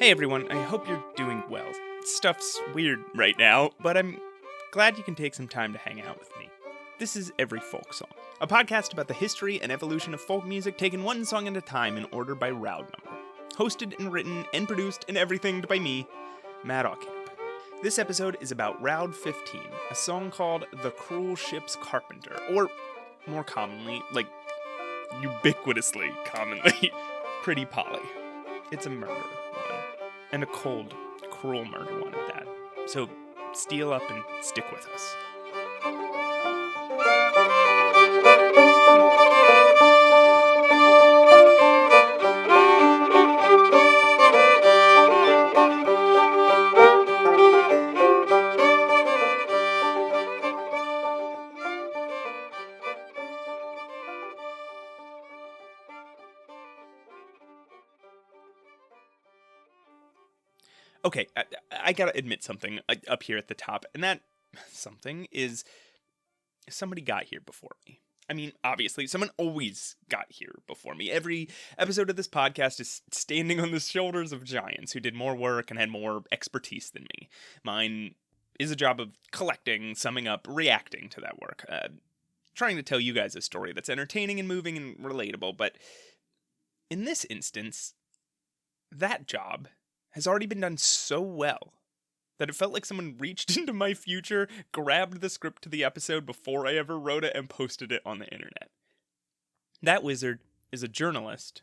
Hey everyone, I hope you're doing well. Stuff's weird right now, but I'm glad you can take some time to hang out with me. This is Every Folk Song, a podcast about the history and evolution of folk music taken one song at a time in order by Roud number. Hosted and written and produced and everything by me, Matt Ocamp. This episode is about Roud 15, a song called The Cruel Ship's Carpenter, or more commonly, ubiquitously commonly, Pretty Polly. It's a murder one, and a cold, cruel murder one at that. So steel up and stick with us. Okay, I gotta admit something up here at the top, and that something is somebody got here before me. I mean, obviously, someone always got here before me. Every episode of this podcast is standing on the shoulders of giants who did more work and had more expertise than me. Mine is a job of collecting, summing up, reacting to that work. Trying to tell you guys a story that's entertaining and moving and relatable, but in this instance, that job has already been done so well that it felt like someone reached into my future, grabbed the script to the episode before I ever wrote it, and posted it on the internet. That wizard is a journalist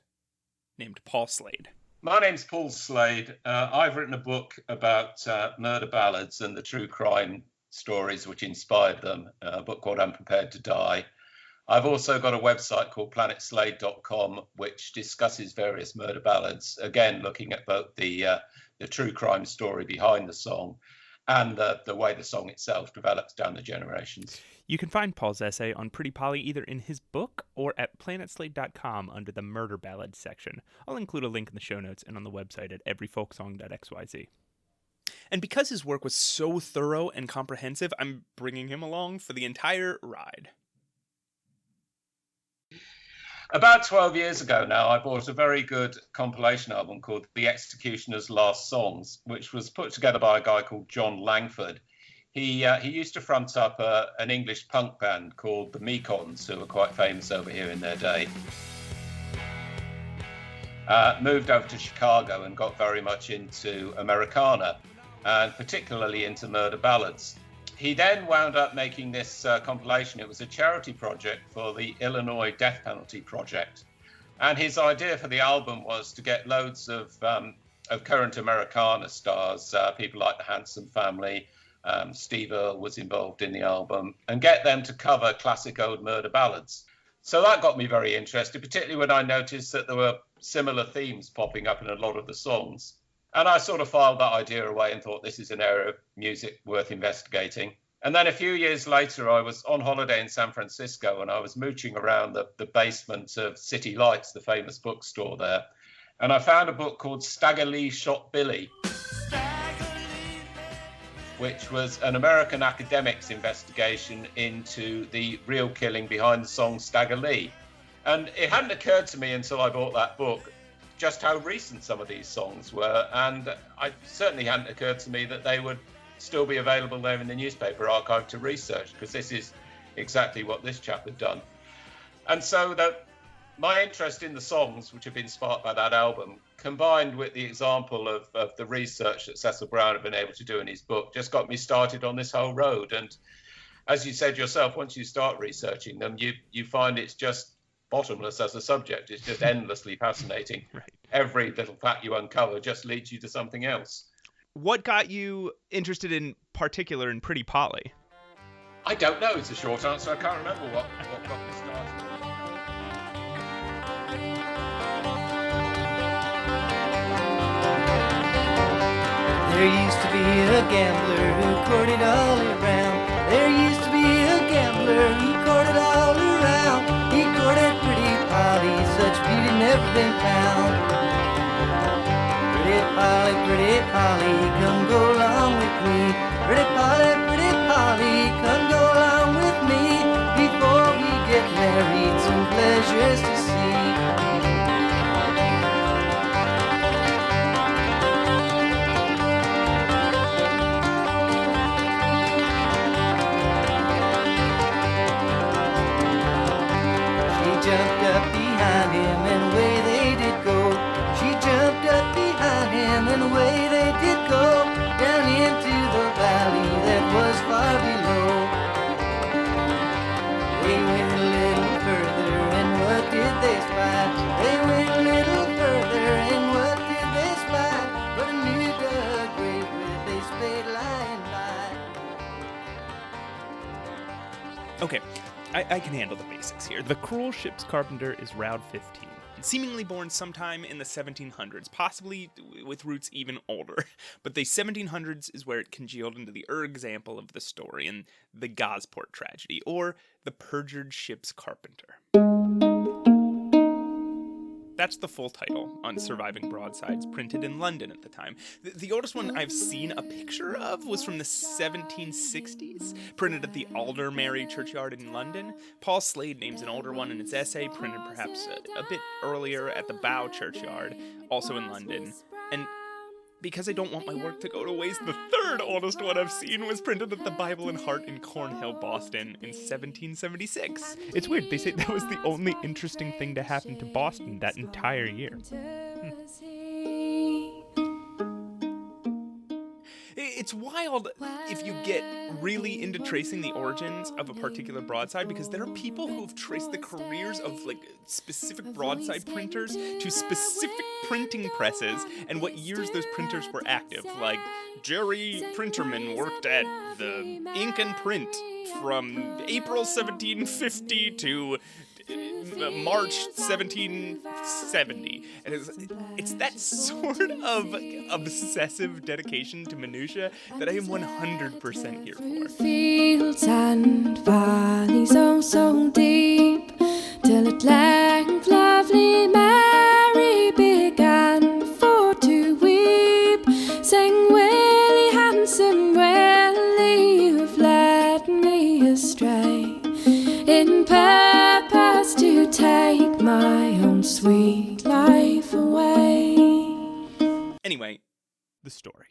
named Paul Slade. My name's Paul Slade. I've written a book about murder ballads and the true crime stories which inspired them, a book called I'm Prepared to Die. I've also got a website called planetslade.com, which discusses various murder ballads, again, looking at both the true crime story behind the song and the way the song itself develops down the generations. You can find Paul's essay on Pretty Polly either in his book or at planetslade.com under the murder ballads section. I'll include a link in the show notes and on the website at everyfolksong.xyz. And because his work was so thorough and comprehensive, I'm bringing him along for the entire ride. About 12 years ago now, I bought a very good compilation album called The Executioner's Last Songs, which was put together by a guy called John Langford. He used to front up an English punk band called the Mekons, who were quite famous over here in their day. Moved over to Chicago and got very much into Americana, and particularly into murder ballads. He then wound up making this compilation. It was a charity project for the Illinois Death Penalty Project. And his idea for the album was to get loads of current Americana stars, people like the Hanson family, Steve Earle was involved in the album, and get them to cover classic old murder ballads. So that got me very interested, particularly when I noticed that there were similar themes popping up in a lot of the songs. And I sort of filed that idea away and thought this is an area of music worth investigating. And then a few years later, I was on holiday in San Francisco and I was mooching around the basement of City Lights, the famous bookstore there. And I found a book called Stagger Lee Shot Billy, which was an American academic's investigation into the real killing behind the song Stagger Lee. And it hadn't occurred to me until I bought that book just how recent some of these songs were, and it certainly hadn't occurred to me that they would still be available there in the newspaper archive to research, because this is exactly what this chap had done. And so my interest in the songs, which have been sparked by that album, combined with the example of the research that Cecil Brown had been able to do in his book, just got me started on this whole road. And as you said yourself, once you start researching them, you find it's just bottomless as a subject. It's just endlessly fascinating. Right. Every little fact you uncover just leads you to something else. What got you interested in particular in Pretty Polly? I don't know. It's a short answer. I can't remember what got me started. There used to be a gambler who courted all around. There used to be a gambler who courted all around. He courted Pretty Polly, such beauty never been found. Pretty Polly, come go along with me. Pretty Polly, come go along with me. Before we get married, some pleasures to see. jumped up behind him and away they did go. She jumped up behind him and away they did go, down into the valley that was far below. They went a little further and what did they spy? They went a little further and what did they spy? But a new dug grave with a spade lying by. Okay, I can handle the basics here. The cruel ship's carpenter is Roud 15, seemingly born sometime in the 1700s, possibly with roots even older. But the 1700s is where it congealed into the example of the story in the Gosport tragedy, or the perjured ship's carpenter. That's the full title on surviving broadsides printed in London at the time. The oldest one I've seen a picture of was from the 1760s, printed at the Aldermary Churchyard in London. Paul Slade names an older one in his essay, printed perhaps a bit earlier at the Bow Churchyard, also in London. And because I don't want my work to go to waste, the third oldest one I've seen was printed at the Bible and Heart in Cornhill, Boston in 1776. It's weird, they say that was the only interesting thing to happen to Boston that entire year. It's wild if you get really into tracing the origins of a particular broadside, because there are people who have traced the careers of like specific broadside printers to specific printing presses and what years those printers were active. Like Jerry Printerman worked at the Ink and Print from April 1750 to March 1770. And it's that sort of obsessive dedication to minutia that I am 100% here for. Fields and valleys oh so deep, till at length lovely Mary began for to weep, saying, Willie, handsome Willie, you've led me astray, in purpose to take my own sweet life away. Anyway, the story.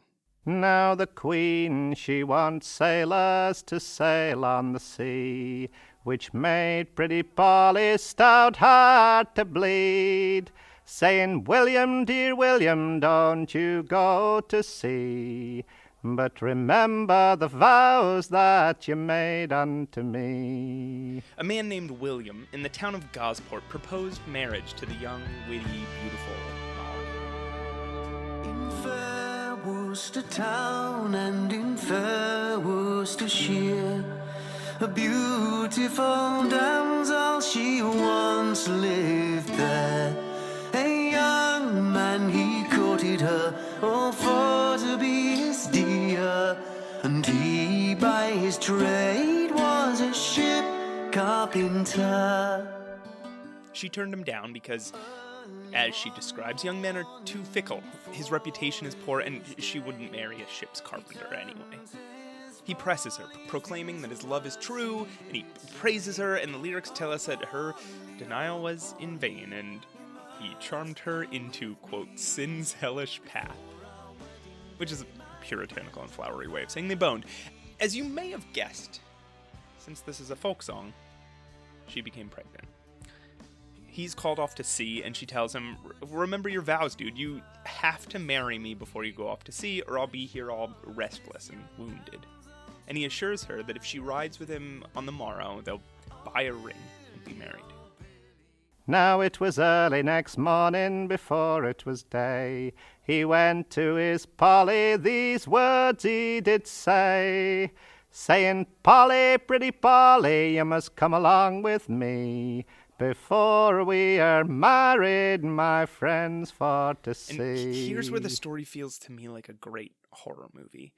Now the Queen, she wants sailors to sail on the sea, which made pretty Polly's stout heart to bleed, saying, William, dear William, don't you go to sea, but remember the vows that you made unto me. A man named William in the town of Gosport proposed marriage to the young, witty, beautiful Molly. In fair Worcester town and in fair Worcestershire, a beautiful damsel she once lived there. A young man he courted her, all for to be his dear, and he by his trade was a ship carpenter. She turned him down because, as she describes, young men are too fickle. His reputation is poor, and she wouldn't marry a ship's carpenter anyway. He presses her, proclaiming that his love is true, and he praises her, and the lyrics tell us that her denial was in vain, and he charmed her into, quote, sin's hellish path, which is a puritanical and flowery way of saying they boned. As you may have guessed, since this is a folk song, she became pregnant. He's called off to sea, and she tells him, remember your vows, dude. You have to marry me before you go off to sea, or I'll be here all restless and wounded. And he assures her that if she rides with him on the morrow, they'll buy a ring and be married. Now it was early next morning, before it was day, he went to his Polly, these words he did say, saying, Polly, pretty Polly, you must come along with me, before we are married, my friends, for to see. And here's where the story feels to me like a great horror movie.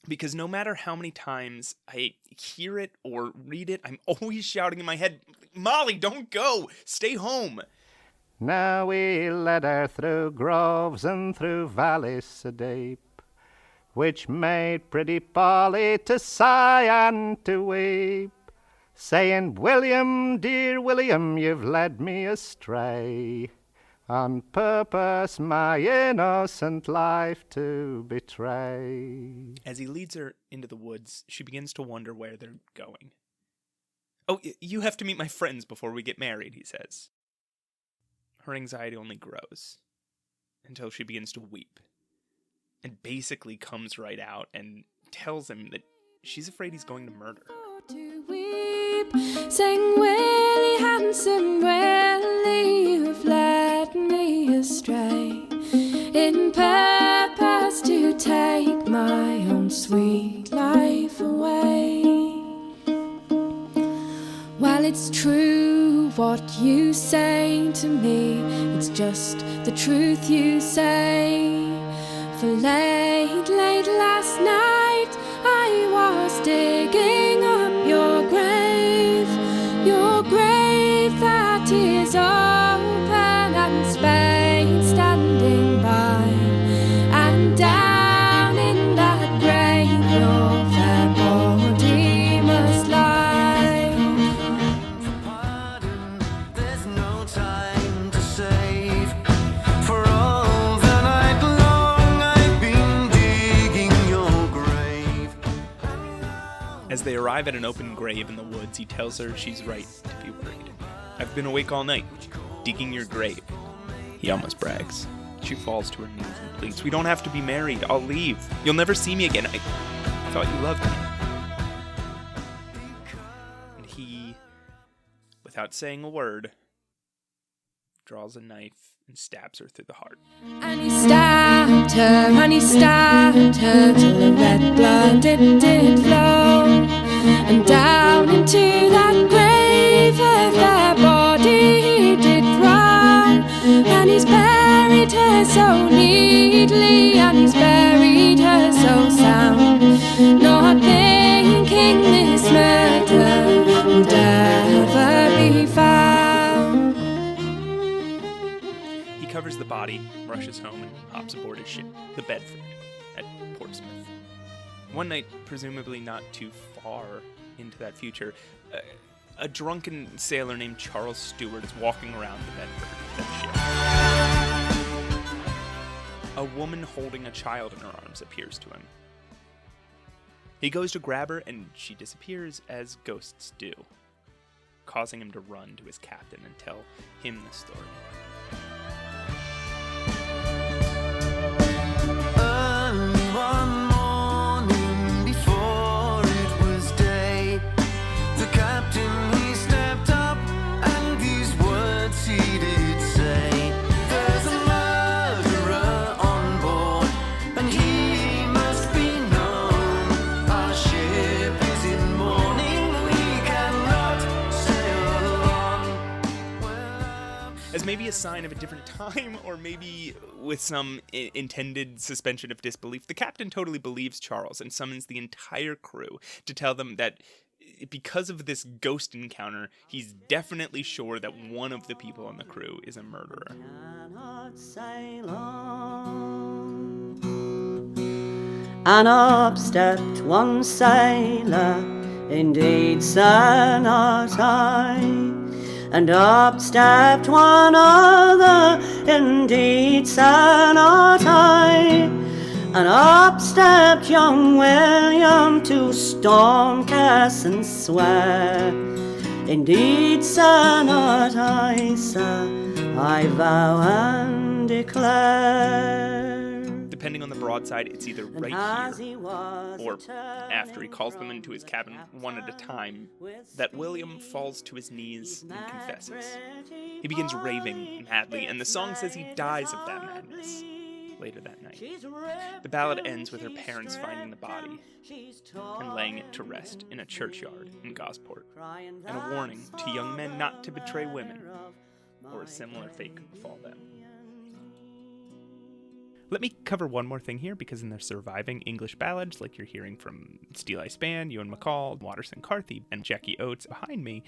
Because no matter how many times I hear it or read it, I'm always shouting in my head, Molly, don't go! Stay home! Now we led her through groves and through valleys so deep, which made pretty Polly to sigh and to weep, saying, William, dear William, you've led me astray, on purpose my innocent life to betray. As he leads her into the woods, she begins to wonder where they're going. "Oh, you have to meet my friends before we get married," he says. Her anxiety only grows until she begins to weep and basically comes right out and tells him that she's afraid he's going to murder her. To weep, saying, Willie, handsome Willie, you've led me astray in purpose to take my own sweet life away. Well, it's true what you say to me, it's just the truth you say. For late last night I was digging up your grave that is open and spade standing by, and down in that grave your fair body must lie. Pardon, there's no time to save. For all the night long I've been digging your grave. As they arrive at an open grave in the woods, he tells her she's right to be worried. "I've been awake all night, digging your grave," he almost brags. She falls to her knees and pleads, "We don't have to be married. I'll leave. You'll never see me again. I thought you loved me." And he, without saying a word, draws a knife and stabs her through the heart. And he stabbed her till the red blood it did flow, and down into that grave her fair body he did throw. And he's buried her so neatly, and he's buried her so sound, not thinking this murder will ever be found. He covers the body, rushes home, and hops aboard his ship, the Bedford, at Portsmouth. One night, presumably not too far into that future, a drunken sailor named Charles Stewart is walking around the Bedford, that ship. A woman holding a child in her arms appears to him. He goes to grab her, and she disappears as ghosts do, causing him to run to his captain and tell him the story. Early one morning before it was day, the captain he stepped up and these words he did say. There's a murderer on board and he must be known. Our ship is in mourning, we cannot sail on. As maybe a sign of a different time, or maybe with some intended suspension of disbelief, the captain totally believes Charles and summons the entire crew to tell them that because of this ghost encounter, he's definitely sure that one of the people on the crew is a murderer. Cannot sail on. And up stepped one sailor, indeed, sir, not I. And up stepped one other, indeed, sir, not I. And up stepped young William to Stormcast and swear, indeed, sir, not I, sir, I vow and declare. Depending on the broadside, it's either right here or after he calls them into his cabin one at a time that William falls to his knees and confesses. He begins raving madly, and the song says he dies of that madness later that night. The ballad ends with her parents finding the body and laying it to rest in a churchyard in Gosport, and a warning to young men not to betray women, or a similar fate could befall them. Let me cover one more thing here, because in their surviving English ballads, like you're hearing from Steele I Span, Ewan MacColl, Watterson Carthy, and Jackie Oates behind me,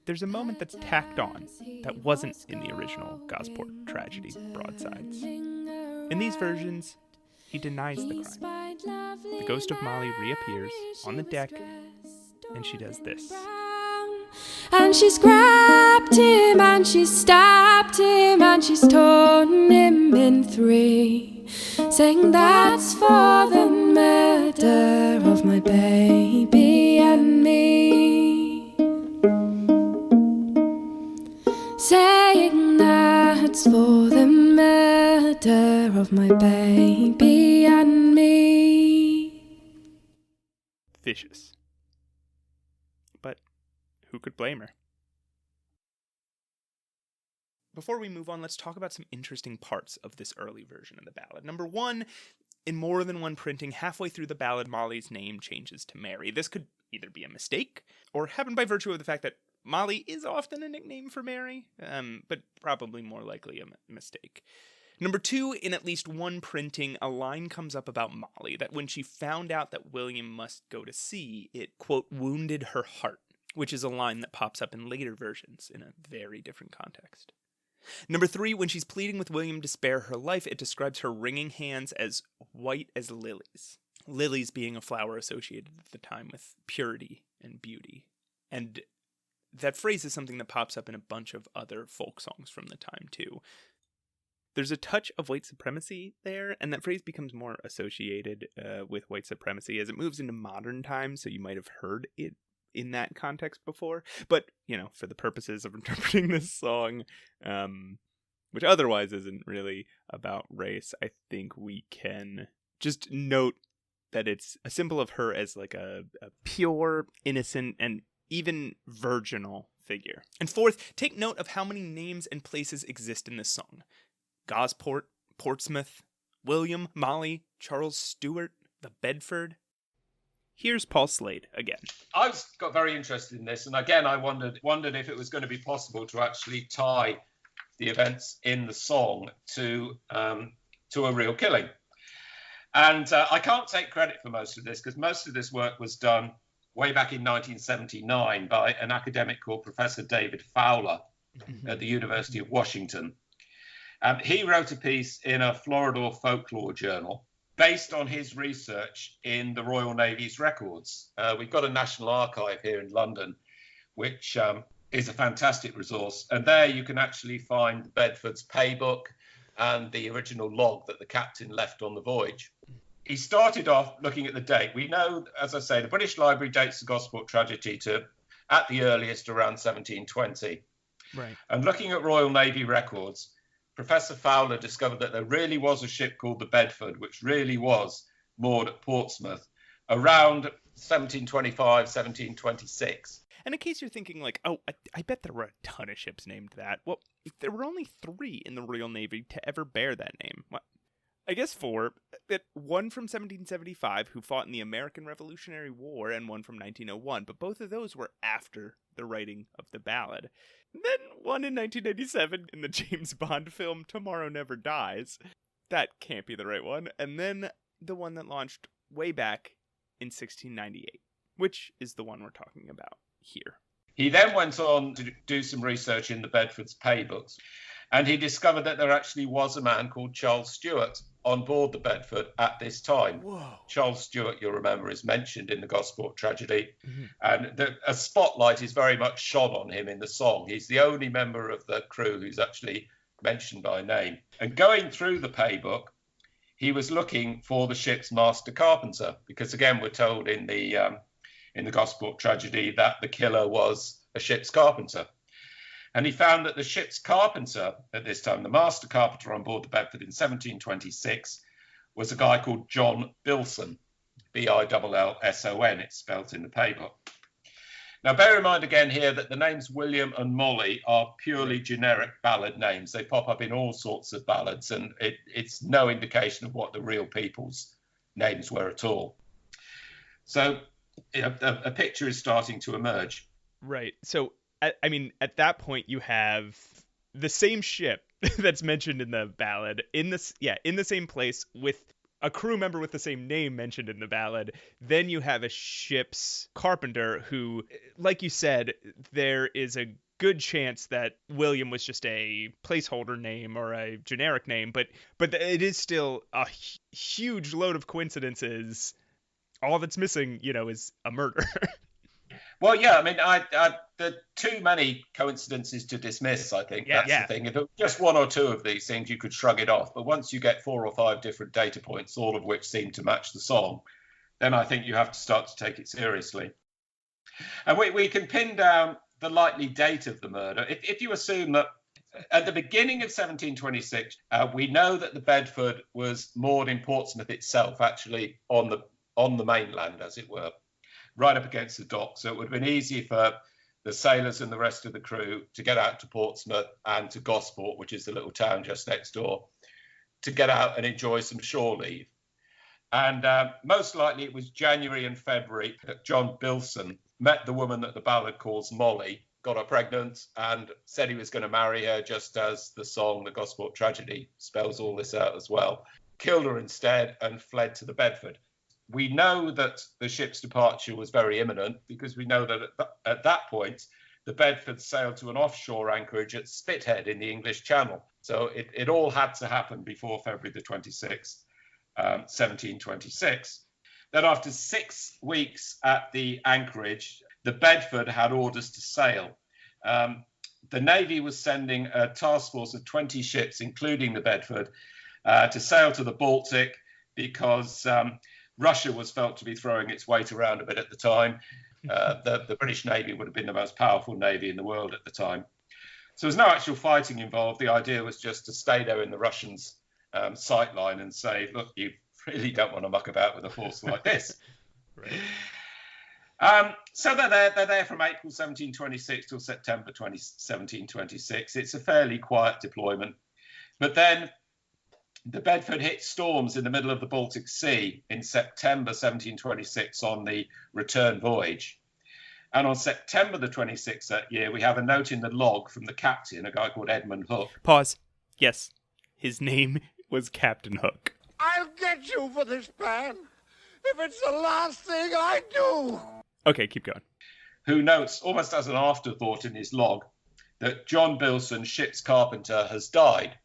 there's a moment that's tacked on that wasn't in the original Gosport tragedy broadsides. In these versions, he denies the crime. The ghost of Molly reappears on the deck, and she does this. And she's grabbed him, and she's stabbed him, and she's torn him in three, saying that's for the murder of my baby and me. saying that's for the murder of my baby and me. Vicious. But who could blame her? Before we move on, let's talk about some interesting parts of this early version of the ballad. Number one, in more than one printing, halfway through the ballad, Molly's name changes to Mary. This could either be a mistake or happen by virtue of the fact that Molly is often a nickname for Mary, but probably more likely a mistake. Number two, in at least one printing, a line comes up about Molly, that when she found out that William must go to sea, it, quote, wounded her heart, which is a line that pops up in later versions in a very different context. Number three, when she's pleading with William to spare her life, it describes her wringing hands as white as lilies. Lilies being a flower associated at the time with purity and beauty. And that phrase is something that pops up in a bunch of other folk songs from the time, too. There's a touch of white supremacy there, and that phrase becomes more associated with white supremacy as it moves into modern times, so you might have heard it in that context before. But, you know, for the purposes of interpreting this song, which otherwise isn't really about race, I think we can just note that it's a symbol of her as like a pure, innocent, and even virginal figure. And fourth, take note of how many names and places exist in this song. Gosport, Portsmouth, William, Molly, Charles Stewart, the Bedford. Here's Paul Slade again. I got very interested in this, and again, I wondered if it was going to be possible to actually tie the events in the song to a real killing. And I can't take credit for most of this, because most of this work was done way back in 1979 by an academic called Professor David Fowler at the University of Washington. He wrote a piece in a Florida folklore journal based on his research in the Royal Navy's records. We've got a National Archive here in London, which is a fantastic resource. And there you can actually find Bedford's paybook and the original log that the captain left on the voyage. He started off looking at the date. We know, as I say, the British Library dates the Gosport tragedy to, at the earliest, around 1720. Right. And looking at Royal Navy records, Professor Fowler discovered that there really was a ship called the Bedford, which really was moored at Portsmouth around 1725, 1726. And in case you're thinking like, oh, I bet there were a ton of ships named that. Well, there were only 3 in the Royal Navy to ever bear that name. Well, I guess 4, but one from 1775 who fought in the American Revolutionary War and one from 1901, but both of those were after the writing of the ballad. Then one in 1997 in the James Bond film Tomorrow Never Dies. That can't be the right one. And then the one that launched way back in 1698, which is the one we're talking about here. He then went on to do some research in the Bedford's paybooks, and he discovered that there actually was a man called Charles Stewart on board the Bedford at this time. Whoa. Charles Stewart, you'll remember, is mentioned in the Gosport tragedy, and a spotlight is very much shone on him in the song. He's the only member of the crew who's actually mentioned by name. And going through the paybook, he was looking for the ship's master carpenter, because again, we're told in the Gosport tragedy that the killer was a ship's carpenter. And he found that the ship's carpenter at this time, the master carpenter on board the Bedford in 1726, was a guy called John Billson, Billson, it's spelt in the paybook. Now, bear in mind again here that the names William and Molly are purely generic ballad names. They pop up in all sorts of ballads, and it's no indication of what the real people's names were at all. So a picture is starting to emerge. Right. So, I mean, at that point, you have the same ship that's mentioned in the ballad in the same place with a crew member with the same name mentioned in the ballad. Then you have a ship's carpenter who, like you said, there is a good chance that William was just a placeholder name or a generic name, but it is still a huge load of coincidences. All that's missing, is a murder. Well, yeah, I mean, there are too many coincidences to dismiss, I think. That's the thing. If it was just one or two of these things, you could shrug it off. But once you get 4 or 5 different data points, all of which seem to match the song, then I think you have to start to take it seriously. And we can pin down the likely date of the murder. If you assume that At the beginning of 1726, we know that the Bedford was moored in Portsmouth itself, actually on the mainland, as it were, right up against the dock. So it would have been easy for the sailors and the rest of the crew to get out to Portsmouth and to Gosport, which is the little town just next door, to get out and enjoy some shore leave. And most likely it was January and February that John Bilson met the woman that the ballad calls Molly, got her pregnant, and said he was going to marry her, just as the song, The Gosport Tragedy, spells all this out as well. Killed her instead and fled to the Bedford. We know that the ship's departure was very imminent because we know that at that point, the Bedford sailed to an offshore anchorage at Spithead in the English Channel. So it all had to happen before February the 26th, 1726. Then after 6 weeks at the anchorage, the Bedford had orders to sail. The Navy was sending a task force of 20 ships, including the Bedford, to sail to the Baltic because Russia was felt to be throwing its weight around a bit at the time. The British Navy would have been the most powerful navy in the world at the time. So there was no actual fighting involved. The idea was just to stay there in the Russians' sight line and say, look, you really don't want to muck about with a force like this. Right. So they're there from April 1726 till September 1726. It's a fairly quiet deployment. But then the Bedford hit storms in the middle of the Baltic Sea in September 1726 on the return voyage. And on September the 26th that year, we have a note in the log from the captain, a guy called Edmund Hook. Pause. Yes, his name was Captain Hook. I'll get you for this plan, if it's the last thing I do. Okay, keep going. Who notes, almost as an afterthought in his log, that John Bilson, ship's carpenter, has died.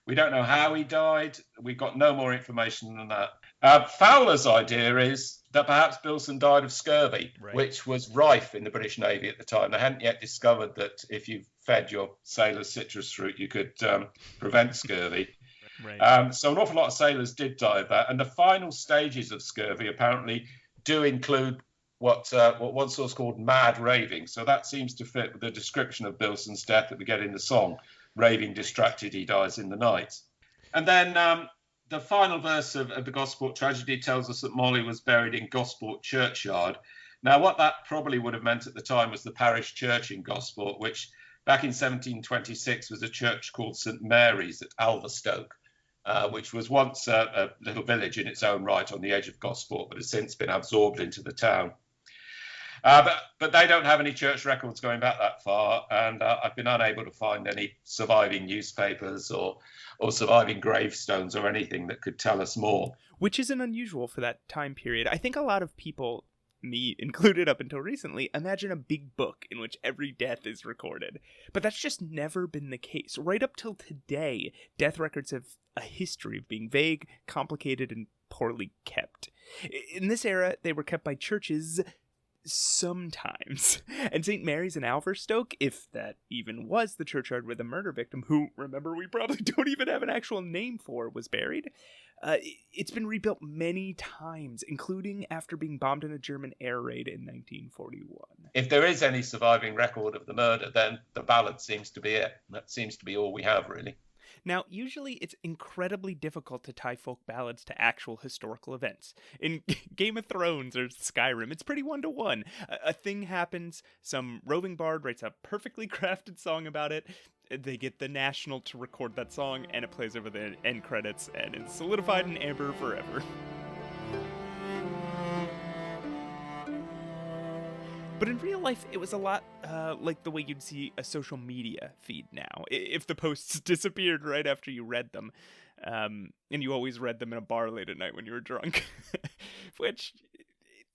We don't know how he died. We've got no more information than that. Fowler's idea is that perhaps Bilson died of scurvy, which was rife in the British Navy at the time. They hadn't yet discovered that if you fed your sailors citrus fruit, you could prevent scurvy. So an awful lot of sailors did die of that. And the final stages of scurvy apparently do include what one source called mad raving. So that seems to fit with the description of Bilson's death that we get in the song. Raving distracted, he dies in the night. And then the final verse of the Gosport Tragedy tells us that Molly was buried in Gosport churchyard. Now, what that probably would have meant at the time was the parish church in Gosport, which back in 1726 was a church called St Mary's at Alverstoke, which was once a little village in its own right on the edge of Gosport, but has since been absorbed into the town. But they don't have any church records going back that far, and I've been unable to find any surviving newspapers or surviving gravestones or anything that could tell us more. Which isn't unusual for that time period. I think a lot of people, me included up until recently, imagine a big book in which every death is recorded. But that's just never been the case. Right up till today, death records have a history of being vague, complicated, and poorly kept. In this era, they were kept by churches sometimes. And St. Mary's in Alverstoke, if that even was the churchyard where the murder victim, who, remember, we probably don't even have an actual name for, was buried, it's been rebuilt many times, including after being bombed in a German air raid in 1941. If there is any surviving record of the murder, then the ballad seems to be it. That seems to be all we have, really. Now, usually it's incredibly difficult to tie folk ballads to actual historical events. In Game of Thrones or Skyrim, it's pretty one-to-one. A thing happens, some roving bard writes a perfectly crafted song about it, they get the National to record that song, and it plays over the end credits, and it's solidified in amber forever. But in real life, it was a lot like the way you'd see a social media feed now. If the posts disappeared right after you read them, and you always read them in a bar late at night when you were drunk, which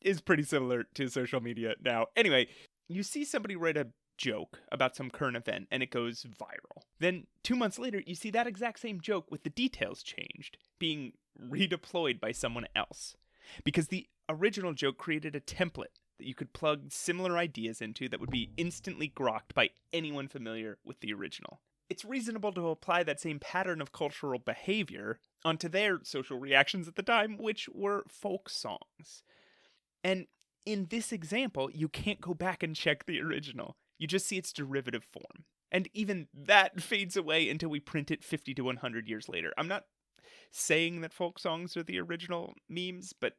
is pretty similar to social media now. Anyway, you see somebody write a joke about some current event, and it goes viral. Then 2 months later, you see that exact same joke with the details changed, being redeployed by someone else. Because the original joke created a template that you could plug similar ideas into that would be instantly grokked by anyone familiar with the original. It's reasonable to apply that same pattern of cultural behavior onto their social reactions at the time, which were folk songs. And in this example, you can't go back and check the original. You just see its derivative form. And even that fades away until we print it 50 to 100 years later. I'm not saying that folk songs are the original memes, but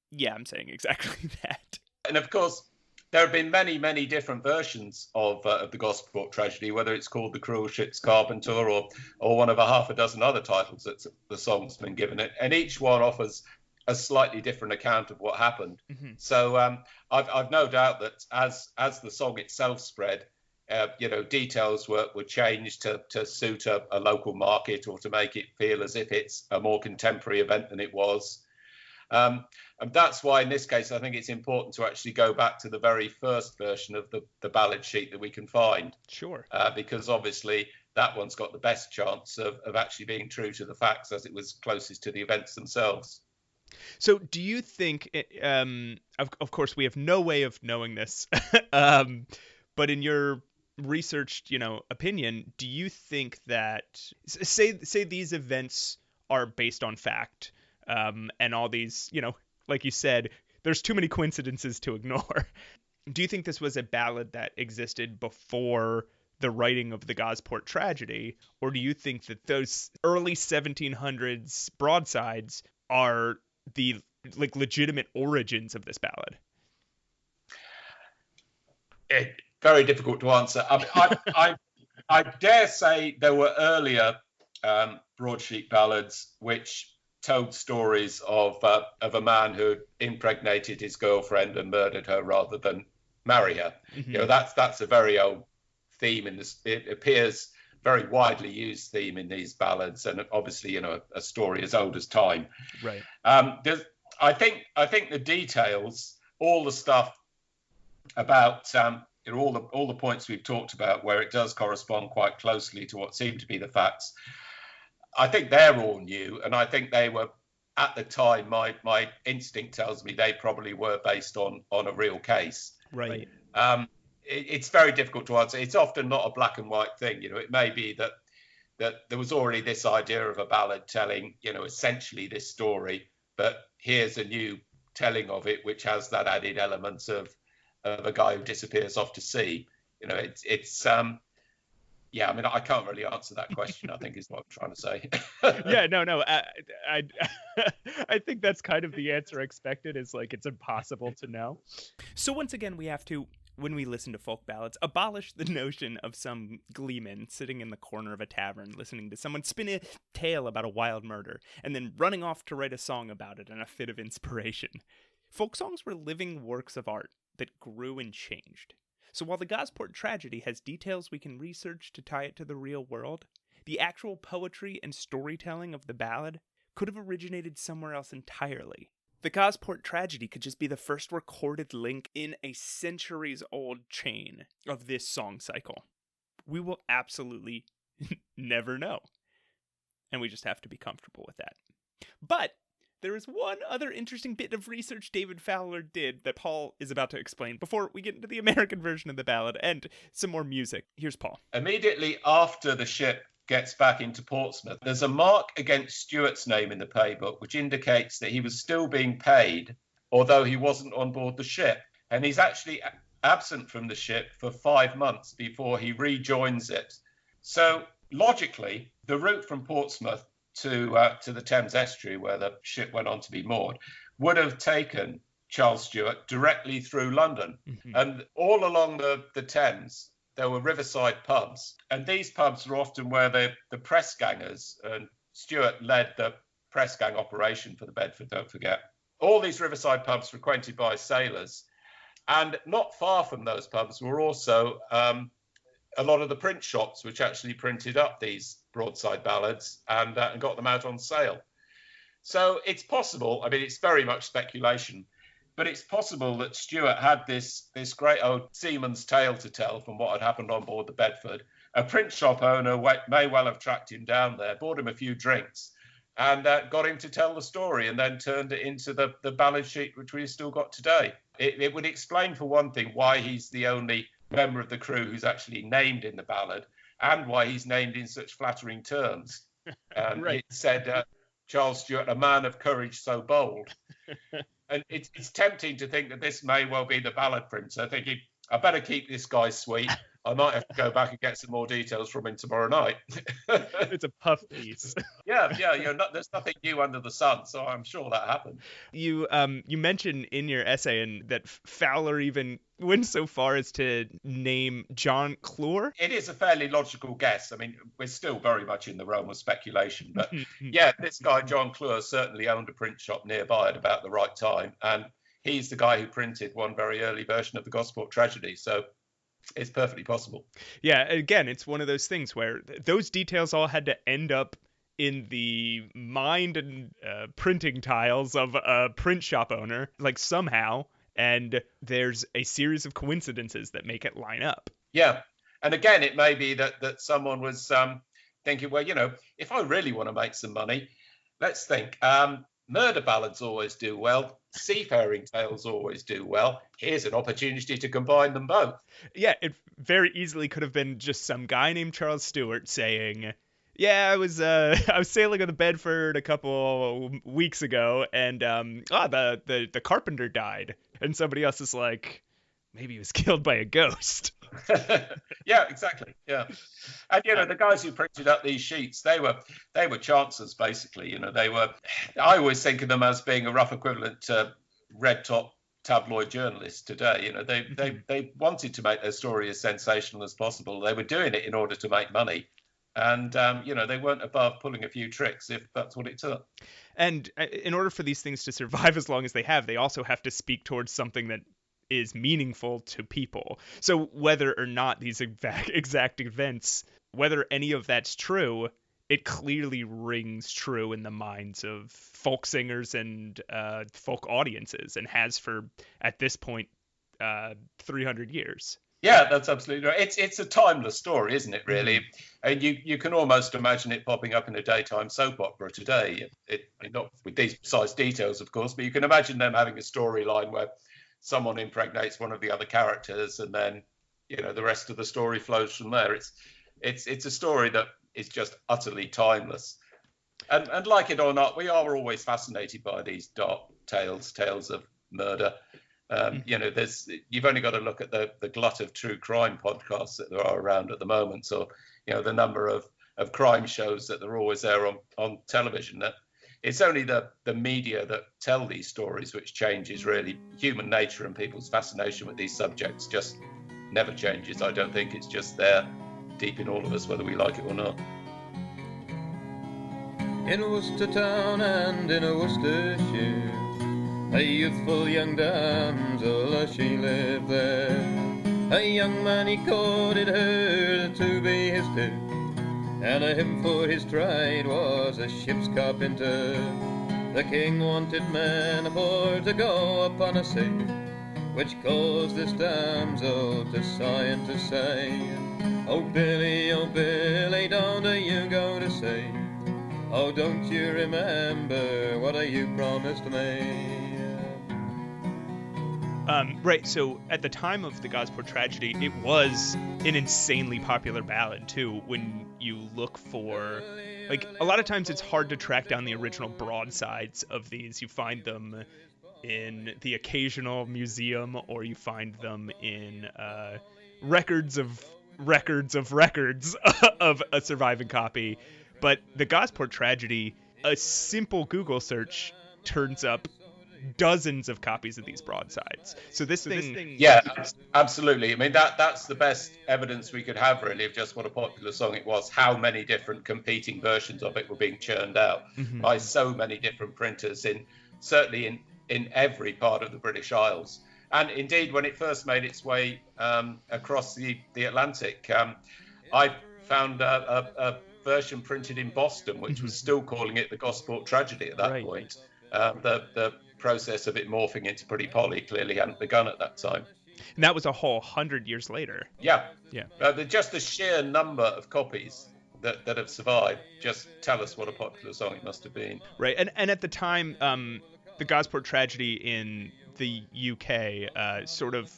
yeah, I'm saying exactly that. And of course, there have been many, many different versions of the Gosport tragedy, whether it's called The Cruel Ship's Carpenter or one of a half a dozen other titles that the song's been given it. And each one offers a slightly different account of what happened. Mm-hmm. So I've no doubt that as the song itself spread, details were changed to suit a local market or to make it feel as if it's a more contemporary event than it was. And that's why in this case, I think it's important to actually go back to the very first version of the ballad sheet that we can find. Sure. Because obviously that one's got the best chance of actually being true to the facts as it was closest to the events themselves. So do you think, of course, we have no way of knowing this, but in your researched, opinion, do you think that, say these events are based on fact, and all these, like you said, there's too many coincidences to ignore. Do you think this was a ballad that existed before the writing of the Gosport tragedy, or do you think that those early 1700s broadsides are the legitimate origins of this ballad? Very difficult to answer. I dare say there were earlier broadsheet ballads which told stories of a man who impregnated his girlfriend and murdered her rather than marry her. Mm-hmm. That's a very old theme in this. It appears very widely used theme in these ballads, and obviously, a story as old as time. Right. I think the details, all the stuff about all the points we've talked about, where it does correspond quite closely to what seem to be the facts, I think they're all new, and I think they were at the time. My instinct tells me they probably were based on a real case. Right. It's very difficult to answer. It's often not a black and white thing. It may be that there was already this idea of a ballad telling, essentially this story, but here's a new telling of it, which has that added element of a guy who disappears off to sea. Yeah, I mean, I can't really answer that question, I think is what I'm trying to say. Yeah, no. I think that's kind of the answer expected, is it's impossible to know. So once again, we have to, when we listen to folk ballads, abolish the notion of some gleeman sitting in the corner of a tavern listening to someone spin a tale about a wild murder and then running off to write a song about it in a fit of inspiration. Folk songs were living works of art that grew and changed. So while the Gosport tragedy has details we can research to tie it to the real world, the actual poetry and storytelling of the ballad could have originated somewhere else entirely. The Gosport tragedy could just be the first recorded link in a centuries-old chain of this song cycle. We will absolutely never know. And we just have to be comfortable with that. But there is one other interesting bit of research David Fowler did that Paul is about to explain before we get into the American version of the ballad and some more music. Here's Paul. Immediately after the ship gets back into Portsmouth, there's a mark against Stuart's name in the paybook, which indicates that he was still being paid, although he wasn't on board the ship. And he's actually absent from the ship for 5 months before he rejoins it. So logically, the route from Portsmouth to the Thames estuary, where the ship went on to be moored, would have taken Charles Stuart directly through London. Mm-hmm. And all along the Thames, there were riverside pubs. And these pubs were often where the press gangers, and Stuart led the press gang operation for the Bedford, don't forget. All these riverside pubs frequented by sailors. And not far from those pubs were also a lot of the print shops, which actually printed up these broadside ballads and got them out on sale. So it's possible, I mean, it's very much speculation, but it's possible that Stuart had this great old seaman's tale to tell from what had happened on board the Bedford. A print shop owner may well have tracked him down there, bought him a few drinks, and got him to tell the story, and then turned it into the ballad sheet, which we've still got today. It would explain, for one thing, why he's the only member of the crew who's actually named in the ballad, and why he's named in such flattering terms. Right. It said, Charles Stuart, a man of courage so bold. And it's tempting to think that this may well be the ballad prince. So thinking, I better keep this guy sweet. I might have to go back and get some more details from him tomorrow night. It's a puff piece. Yeah, there's nothing new under the sun, so I'm sure that happened. You mentioned in your essay that Fowler even went so far as to name John Clure. It is a fairly logical guess. I mean, we're still very much in the realm of speculation, but yeah, this guy John Clure certainly owned a print shop nearby at about the right time, and he's the guy who printed one very early version of the Gosport Tragedy. So it's perfectly possible. Yeah, again, it's one of those things where those details all had to end up in the mind and printing tiles of a print shop owner, like somehow, and there's a series of coincidences that make it line up. Yeah, and again, it may be that someone was thinking, well, if I really want to make some money, let's think. Murder ballads always do well. Seafaring tales always do well. Here's an opportunity to combine them both. Yeah, it very easily could have been just some guy named Charles Stewart saying, yeah, I was sailing on the Bedford a couple weeks ago, and the Carpenter died, and somebody else is like, maybe he was killed by a ghost. Yeah, exactly. Yeah, and the guys who printed up these sheets, they were chancers basically. I always think of them as being a rough equivalent to red top tabloid journalists today. They wanted to make their story as sensational as possible. They were doing it in order to make money. And, they weren't above pulling a few tricks if that's what it took. And in order for these things to survive as long as they have, they also have to speak towards something that is meaningful to people. So whether or not these exact events, whether any of that's true, it clearly rings true in the minds of folk singers and folk audiences, and has for, at this point, 300 years. Yeah, that's absolutely right. It's a timeless story, isn't it, really? And you can almost imagine it popping up in a daytime soap opera today. Not with these precise details, of course, but you can imagine them having a storyline where someone impregnates one of the other characters, and then the rest of the story flows from there. It's a story that is just utterly timeless. And like it or not, we are always fascinated by these dark tales of murder. You've only got to look at the glut of true crime podcasts that there are around at the moment, so the number of crime shows that are always there on television. That it's only the media that tell these stories which changes. Really, human nature and people's fascination with these subjects just never changes. I don't think it's just there deep in all of us, whether we like it or not. In Worcester town and in Worcestershire, a youthful young damsel, she lived there. A young man, he courted her to be his too, and him for his trade was a ship's carpenter. The king wanted men for to go upon a sea, which caused this damsel to sigh and to say, oh Billy, don't you go to sea. Oh, don't you remember what you promised me? Right, so at the time of the Gosport Tragedy, it was an insanely popular ballad, too, when you look for... a lot of times it's hard to track down the original broadsides of these. You find them in the occasional museum, or you find them in records of a surviving copy. But the Gosport Tragedy, a simple Google search turns up dozens of copies of these broadsides. So this thing... Yeah, absolutely. I mean, that's the best evidence we could have, really, of just what a popular song it was, how many different competing versions of it were being churned out by so many different printers, certainly in every part of the British Isles. And indeed, when it first made its way across the Atlantic, I found a version printed in Boston, which was still calling it the Gosport Tragedy at that point. The process of it morphing into Pretty Polly clearly hadn't begun at that time. And that was a whole 100 years later. Yeah. Yeah. Just the sheer number of copies that have survived just tell us what a popular song it must have been. Right. And at the time, the Gosport Tragedy in the UK sort of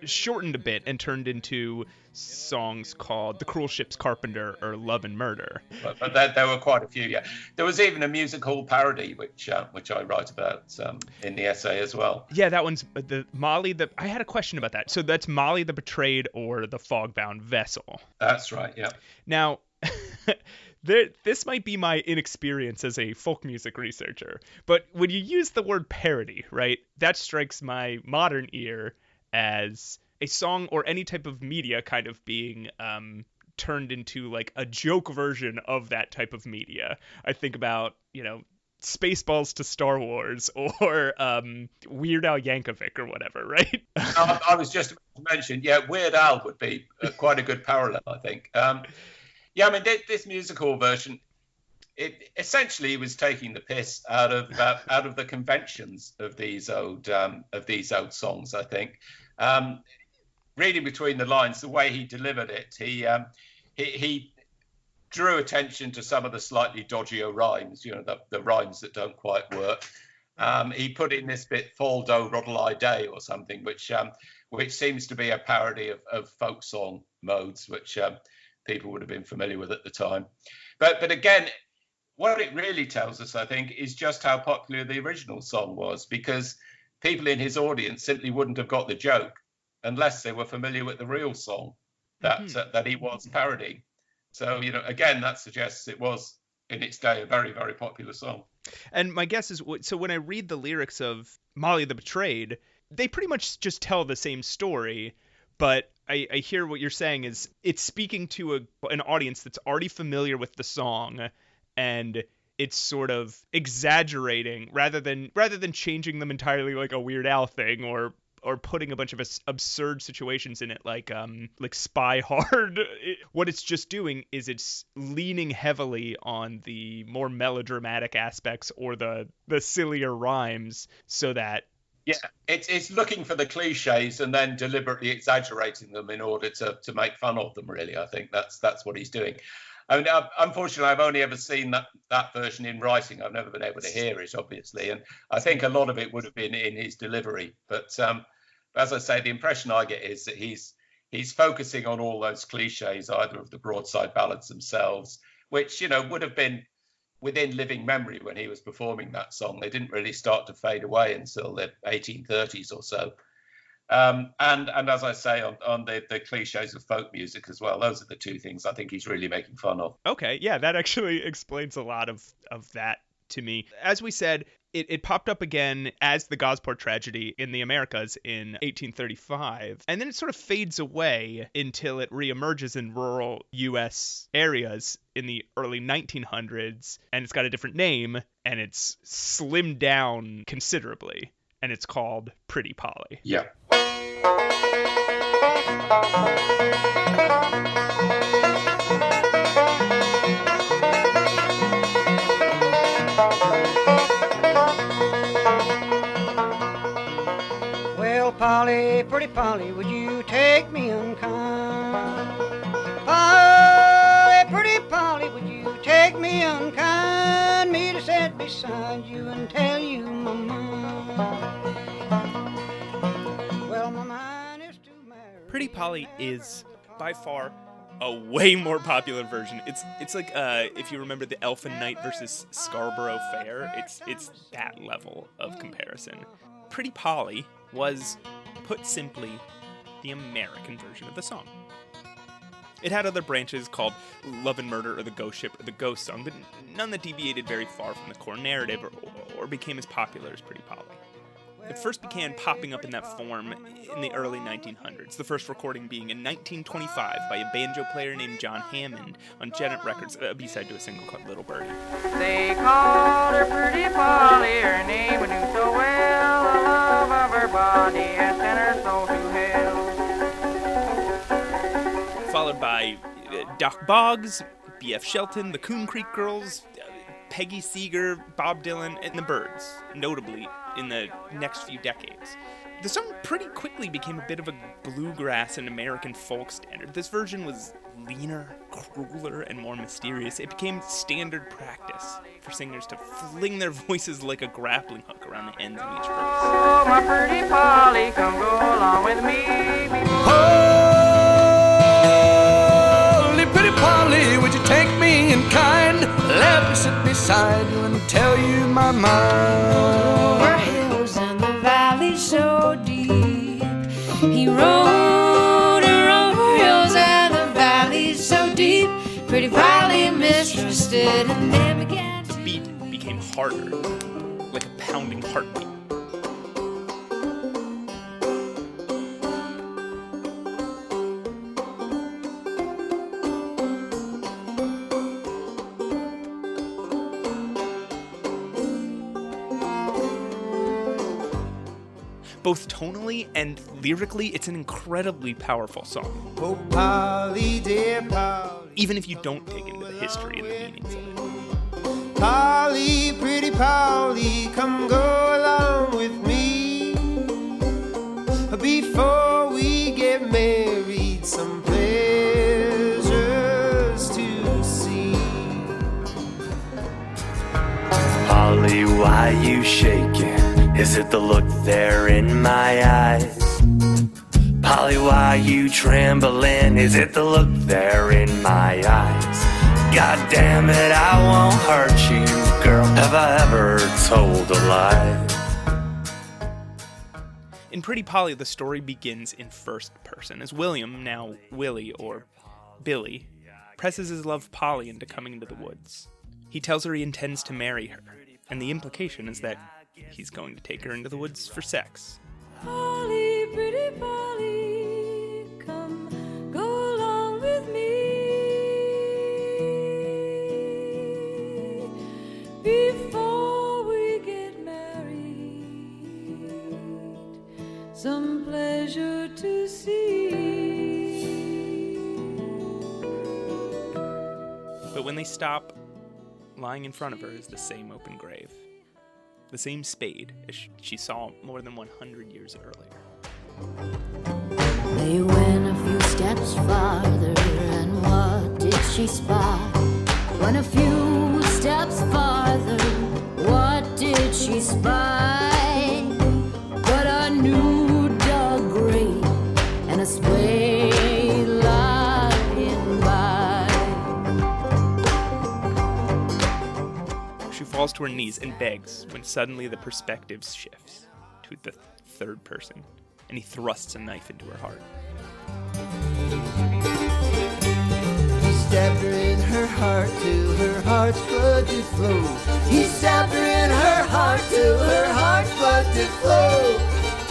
shortened a bit and turned into songs called The Cruel Ship's Carpenter or Love and Murder. But there were quite a few, yeah. There was even a musical parody, which I write about in the essay as well. Yeah, that one's the Molly. I had a question about that. So that's Molly the Betrayed or the Fog-Bound Vessel. That's right, yeah. Now, this might be my inexperience as a folk music researcher, but when you use the word parody, right, that strikes my modern ear as a song or any type of media kind of being turned into like a joke version of that type of media. I think about, Spaceballs to Star Wars or Weird Al Yankovic or whatever, right? I was just about to mention, Weird Al would be quite a good parallel, I think. This musical version, it essentially was taking the piss out of the conventions of these old songs, I think. Reading between the lines, the way he delivered it, he drew attention to some of the slightly dodgier rhymes, the rhymes that don't quite work. He put in this bit, "Fall do roddle I day" or something, which seems to be a parody of folk song modes, which people would have been familiar with at the time. But again, what it really tells us, I think, is just how popular the original song was, because people in his audience simply wouldn't have got the joke unless they were familiar with the real song that he was parodying. So, again, that suggests it was, in its day, a very, very popular song. And my guess is, so when I read the lyrics of Molly the Betrayed, they pretty much just tell the same story, but I hear what you're saying is it's speaking to an audience that's already familiar with the song, and it's sort of exaggerating rather than changing them entirely like a Weird Al thing or putting a bunch of absurd situations in it like Spy Hard. What it's just doing is it's leaning heavily on the more melodramatic aspects or the sillier rhymes so that it's looking for the cliches and then deliberately exaggerating them in order to make fun of them, really. I think that's what he's doing. I mean, unfortunately, I've only ever seen that version in writing. I've never been able to hear it, obviously, and I think a lot of it would have been in his delivery. But as I say, the impression I get is that he's focusing on all those cliches, either of the broadside ballads themselves, which would have been within living memory when he was performing that song. They didn't really start to fade away until the 1830s or so. And as I say, on the cliches of folk music as well, those are the two things I think he's really making fun of. Okay, yeah, that actually explains a lot of that to me. As we said, it popped up again as the Gosport tragedy in the Americas in 1835, and then it sort of fades away until it reemerges in rural U.S. areas in the early 1900s, and it's got a different name, and it's slimmed down considerably, and it's called Pretty Polly. Yeah. Well, Polly, pretty Polly, would you take me unkind? Polly, pretty Polly, would you take me unkind? Me to sit beside you and tell you my mind. Well, my mind is to marry. Pretty Polly is by far a way more popular version. It's like if you remember the Elfin Knight versus Scarborough Fair, it's that level of comparison. Pretty Polly was, put simply, the American version of the song. It had other branches called Love and Murder or the Ghost Ship or the Ghost Song, but none that deviated very far from the core narrative or became as popular as Pretty Polly. It first began popping up in that form in the early 1900s, the first recording being in 1925 by a banjo player named John Hammond on Janet Records, a B-side to a single called Little Birdie. They called her Pretty Polly, her name we knew so well, the love of her body has sent her soul to hell. Followed by Doc Boggs, B.F. Shelton, the Coon Creek Girls, Peggy Seeger, Bob Dylan, and the Byrds, notably in the next few decades. The song pretty quickly became a bit of a bluegrass and American folk standard. This version was leaner, crueler, and more mysterious. It became standard practice for singers to fling their voices like a grappling hook around the ends of each verse. Oh, my pretty Polly, come go along with me. Holy pretty Polly, would you take me in kind? Let me sit beside you and tell you my mind. Over hills and the valleys so deep, he rode over hills and the valleys so deep. Pretty Polly mistrusted, and then began to. The beat became harder, like a pounding heartbeat. Both tonally and lyrically, it's an incredibly powerful song. Oh, Polly, dear Polly. Even if you don't dig into the history and the meanings of it. Polly, pretty Polly, come go along with me. Before we get married, some pleasures to see. Polly, why you shaking? Is it the look there in my eyes? Polly, why you trembling? Is it the look there in my eyes? God damn it, I won't hurt you, girl. Have I ever told a lie? In Pretty Polly, the story begins in first person, as William, now Willie or Billy, presses his love Polly into coming into the woods. He tells her he intends to marry her, and the implication is that he's going to take her into the woods for sex. Polly, pretty Polly, come go along with me. Before we get married, some pleasure to see. But when they stop, lying in front of her is the same open grave. The same spade as she saw more than 100 years earlier. They went a few steps farther, and what did she spy? Went a few steps farther, what did she spy? But a new dug grave and a spade lying by. She falls to her knees and begs when suddenly the perspective shifts to the third person, and he thrusts a knife into her heart. He stabbed her in her heart till her heart's blood did flow. He stabbed her in her heart till her heart's blood did flow.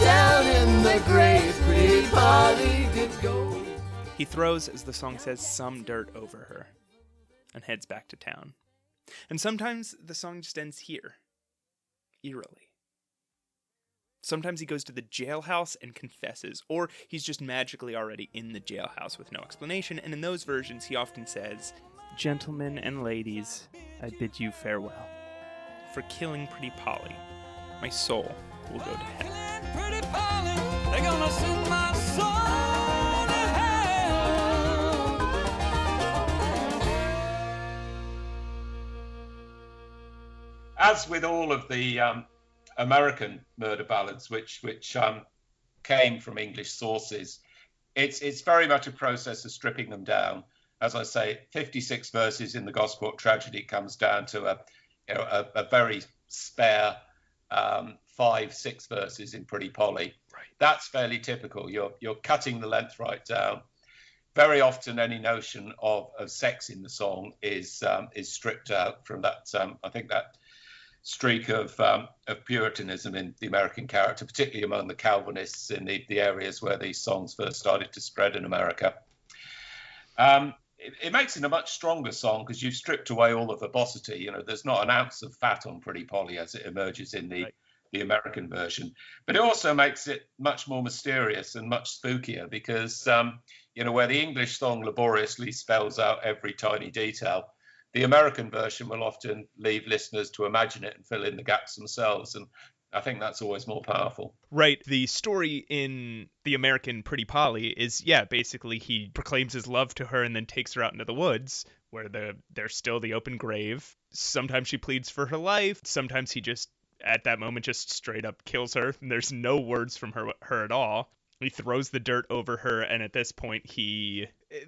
Down in the grave, pretty Polly did go. He throws, as the song says, some dirt over her and heads back to town. And sometimes the song just ends here, eerily. Sometimes he goes to the jailhouse and confesses, or he's just magically already in the jailhouse with no explanation, and in those versions he often says, "Gentlemen and ladies, I bid you farewell. For killing Pretty Polly, my soul will go to hell." Pretty Polly, they're gonna send my soul to hell. As with all of the American murder ballads, which came from English sources, it's very much a process of stripping them down. As I say, 56 verses in the Gosport Tragedy comes down to a very spare 5-6 verses in Pretty Polly. Right. That's fairly typical. You're cutting the length right down. Very often, any notion of sex in the song is stripped out from that. I think that streak of Puritanism in the American character, particularly among the Calvinists in the areas where these songs first started to spread in America. It makes it a much stronger song because you've stripped away all the verbosity. There's not an ounce of fat on Pretty Polly as it emerges in the American version. But it also makes it much more mysterious and much spookier because, where the English song laboriously spells out every tiny detail, the American version will often leave listeners to imagine it and fill in the gaps themselves. And I think that's always more powerful. Right. The story in the American Pretty Polly is, basically he proclaims his love to her and then takes her out into the woods where there's still the open grave. Sometimes she pleads for her life. Sometimes he just, at that moment, just straight up kills her. And there's no words from her at all. He throws the dirt over her, and at this point,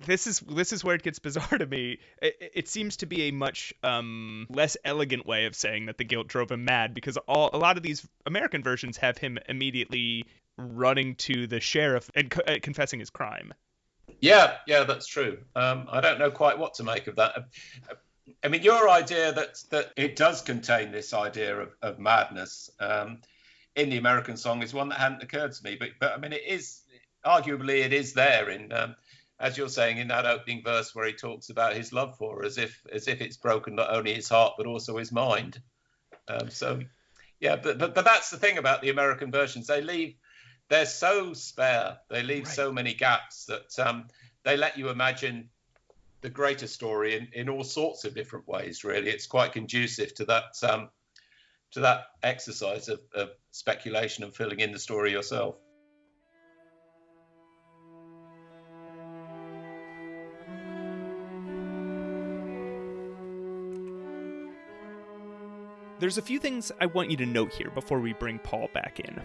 this is where it gets bizarre to me. It seems to be a much less elegant way of saying that the guilt drove him mad, because a lot of these American versions have him immediately running to the sheriff and confessing his crime. Yeah, that's true. I don't know quite what to make of that. I mean, your idea that it does contain this idea of madness in the American song is one that hadn't occurred to me. But I mean, it is there in, as you're saying, in that opening verse where he talks about his love for her, as if it's broken not only his heart but also his mind. But that's the thing about the American versions. They're so spare. They leave so many gaps that they let you imagine the greater story in all sorts of different ways. Really, it's quite conducive to that exercise of speculation and filling in the story yourself. There's a few things I want you to note here before we bring Paul back in.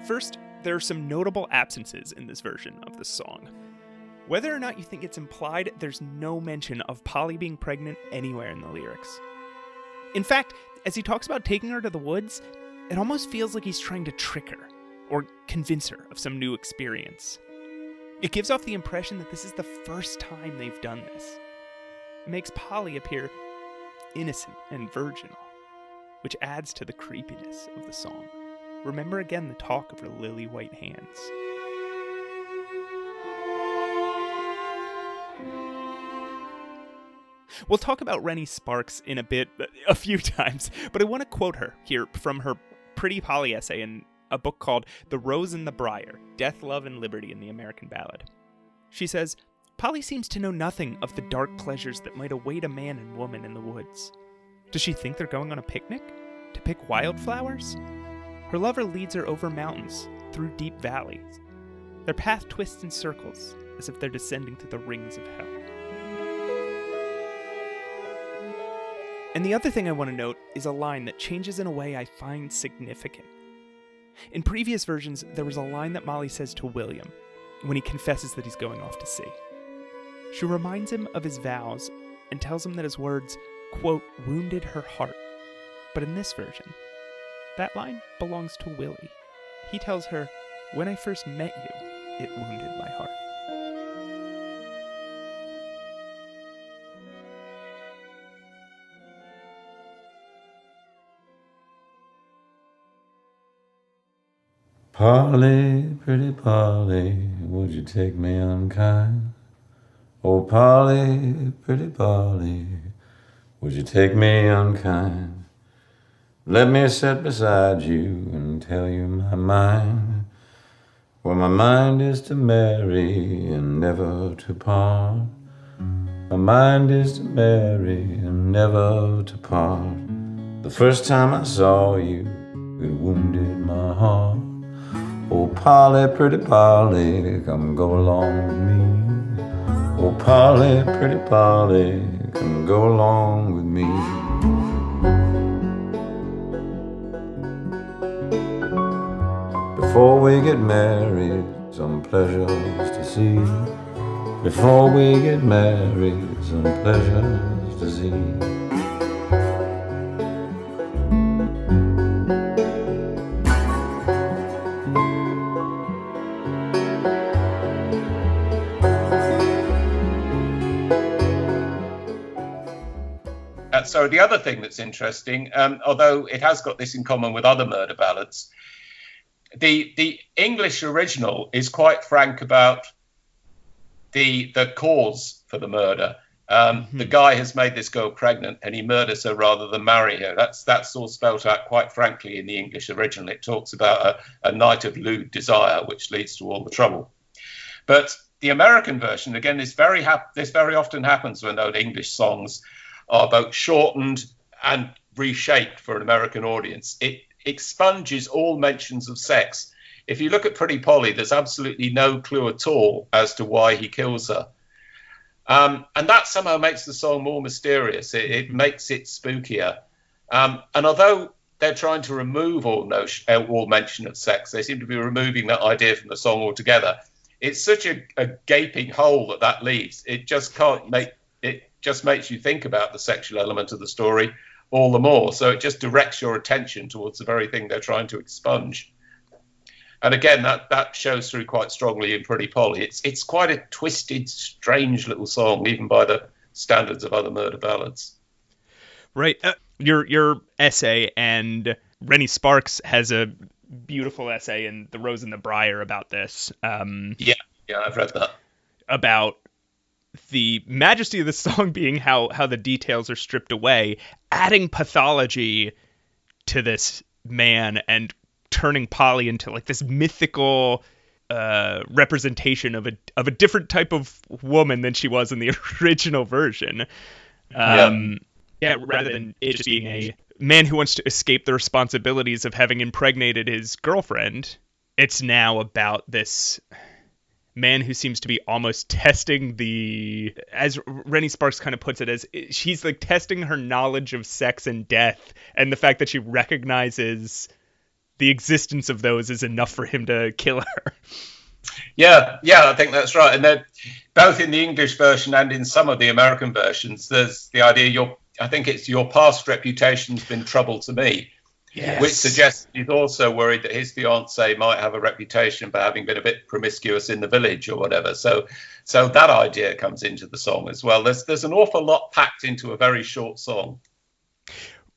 First, there are some notable absences in this version of the song. Whether or not you think it's implied, there's no mention of Polly being pregnant anywhere in the lyrics. In fact, as he talks about taking her to the woods, it almost feels like he's trying to trick her, or convince her of some new experience. It gives off the impression that this is the first time they've done this. It makes Polly appear innocent and virginal, which adds to the creepiness of the song. Remember again the talk of her lily white hands. We'll talk about Rennie Sparks in a few times, but I want to quote her here from her Pretty Polly essay in a book called The Rose and the Briar, Death, Love, and Liberty in the American Ballad. She says, Polly seems to know nothing of the dark pleasures that might await a man and woman in the woods. Does she think they're going on a picnic? To pick wildflowers? Her lover leads her over mountains, through deep valleys. Their path twists in circles, as if they're descending through the rings of hell. And the other thing I want to note is a line that changes in a way I find significant. In previous versions, there was a line that Molly says to William when he confesses that he's going off to sea. She reminds him of his vows and tells him that his words, quote, wounded her heart. But in this version, that line belongs to Willie. He tells her, when I first met you, it wounded my heart. Polly, pretty Polly, would you take me unkind? Oh, Polly, pretty Polly, would you take me unkind? Let me sit beside you and tell you my mind. Well, my mind is to marry and never to part. My mind is to marry and never to part. The first time I saw you, it wounded my heart. Oh, Polly, pretty Polly, come go along with me. Oh, Polly, pretty Polly, come go along with me. Before we get married, some pleasures to see. Before we get married, some pleasures to see. So the other thing that's interesting, although it has got this in common with other murder ballads, the English original is quite frank about the cause for the murder. The guy has made this girl pregnant and he murders her rather than marry her. That's all spelt out quite frankly in the English original. It talks about a night of lewd desire, which leads to all the trouble. But the American version, again, this very often happens when those English songs are both shortened and reshaped for an American audience. expunges all mentions of sex. If you look at Pretty Polly, there's absolutely no clue at all as to why he kills her. And that somehow makes the song more mysterious. It makes it spookier. And although they're trying to remove all mention of sex, they seem to be removing that idea from the song altogether. It's such a gaping hole that leaves. It just makes you think about the sexual element of the story all the more. So it just directs your attention towards the very thing they're trying to expunge. And again, that shows through quite strongly in Pretty Polly. It's quite a twisted, strange little song, even by the standards of other murder ballads. Right. Your essay, and Rennie Sparks has a beautiful essay in The Rose and the Briar about this. Yeah, I've read that. About the majesty of the song being how the details are stripped away, adding pathology to this man and turning Polly into like this mythical representation of a different type of woman than she was in the original version. Rather than it just being a man who wants to escape the responsibilities of having impregnated his girlfriend, it's now about this man who seems to be almost testing as Rennie Sparks kind of puts it, as she's like testing her knowledge of sex and death, and the fact that she recognizes the existence of those is enough for him to kill her. Yeah, I think that's right. And then both in the English version and in some of the American versions, there's the idea I think it's your past reputation's been trouble to me. Yes. Which suggests he's also worried that his fiancée might have a reputation for having been a bit promiscuous in the village or whatever. So that idea comes into the song as well. There's an awful lot packed into a very short song.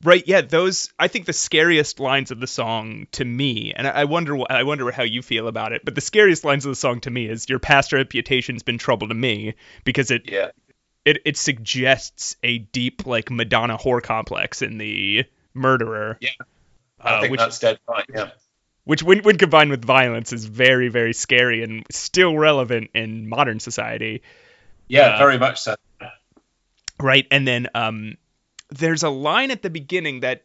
Right, yeah, those, I think the scariest lines of the song to me, and I wonder how you feel about it, but the scariest lines of the song to me is your past reputation's been trouble to me, because it suggests a deep, like, Madonna whore complex in the murderer. Yeah, I think that's dead right, yeah. Which, when combined with violence, is very, very scary and still relevant in modern society. Yeah, very much so. Right, and then there's a line at the beginning that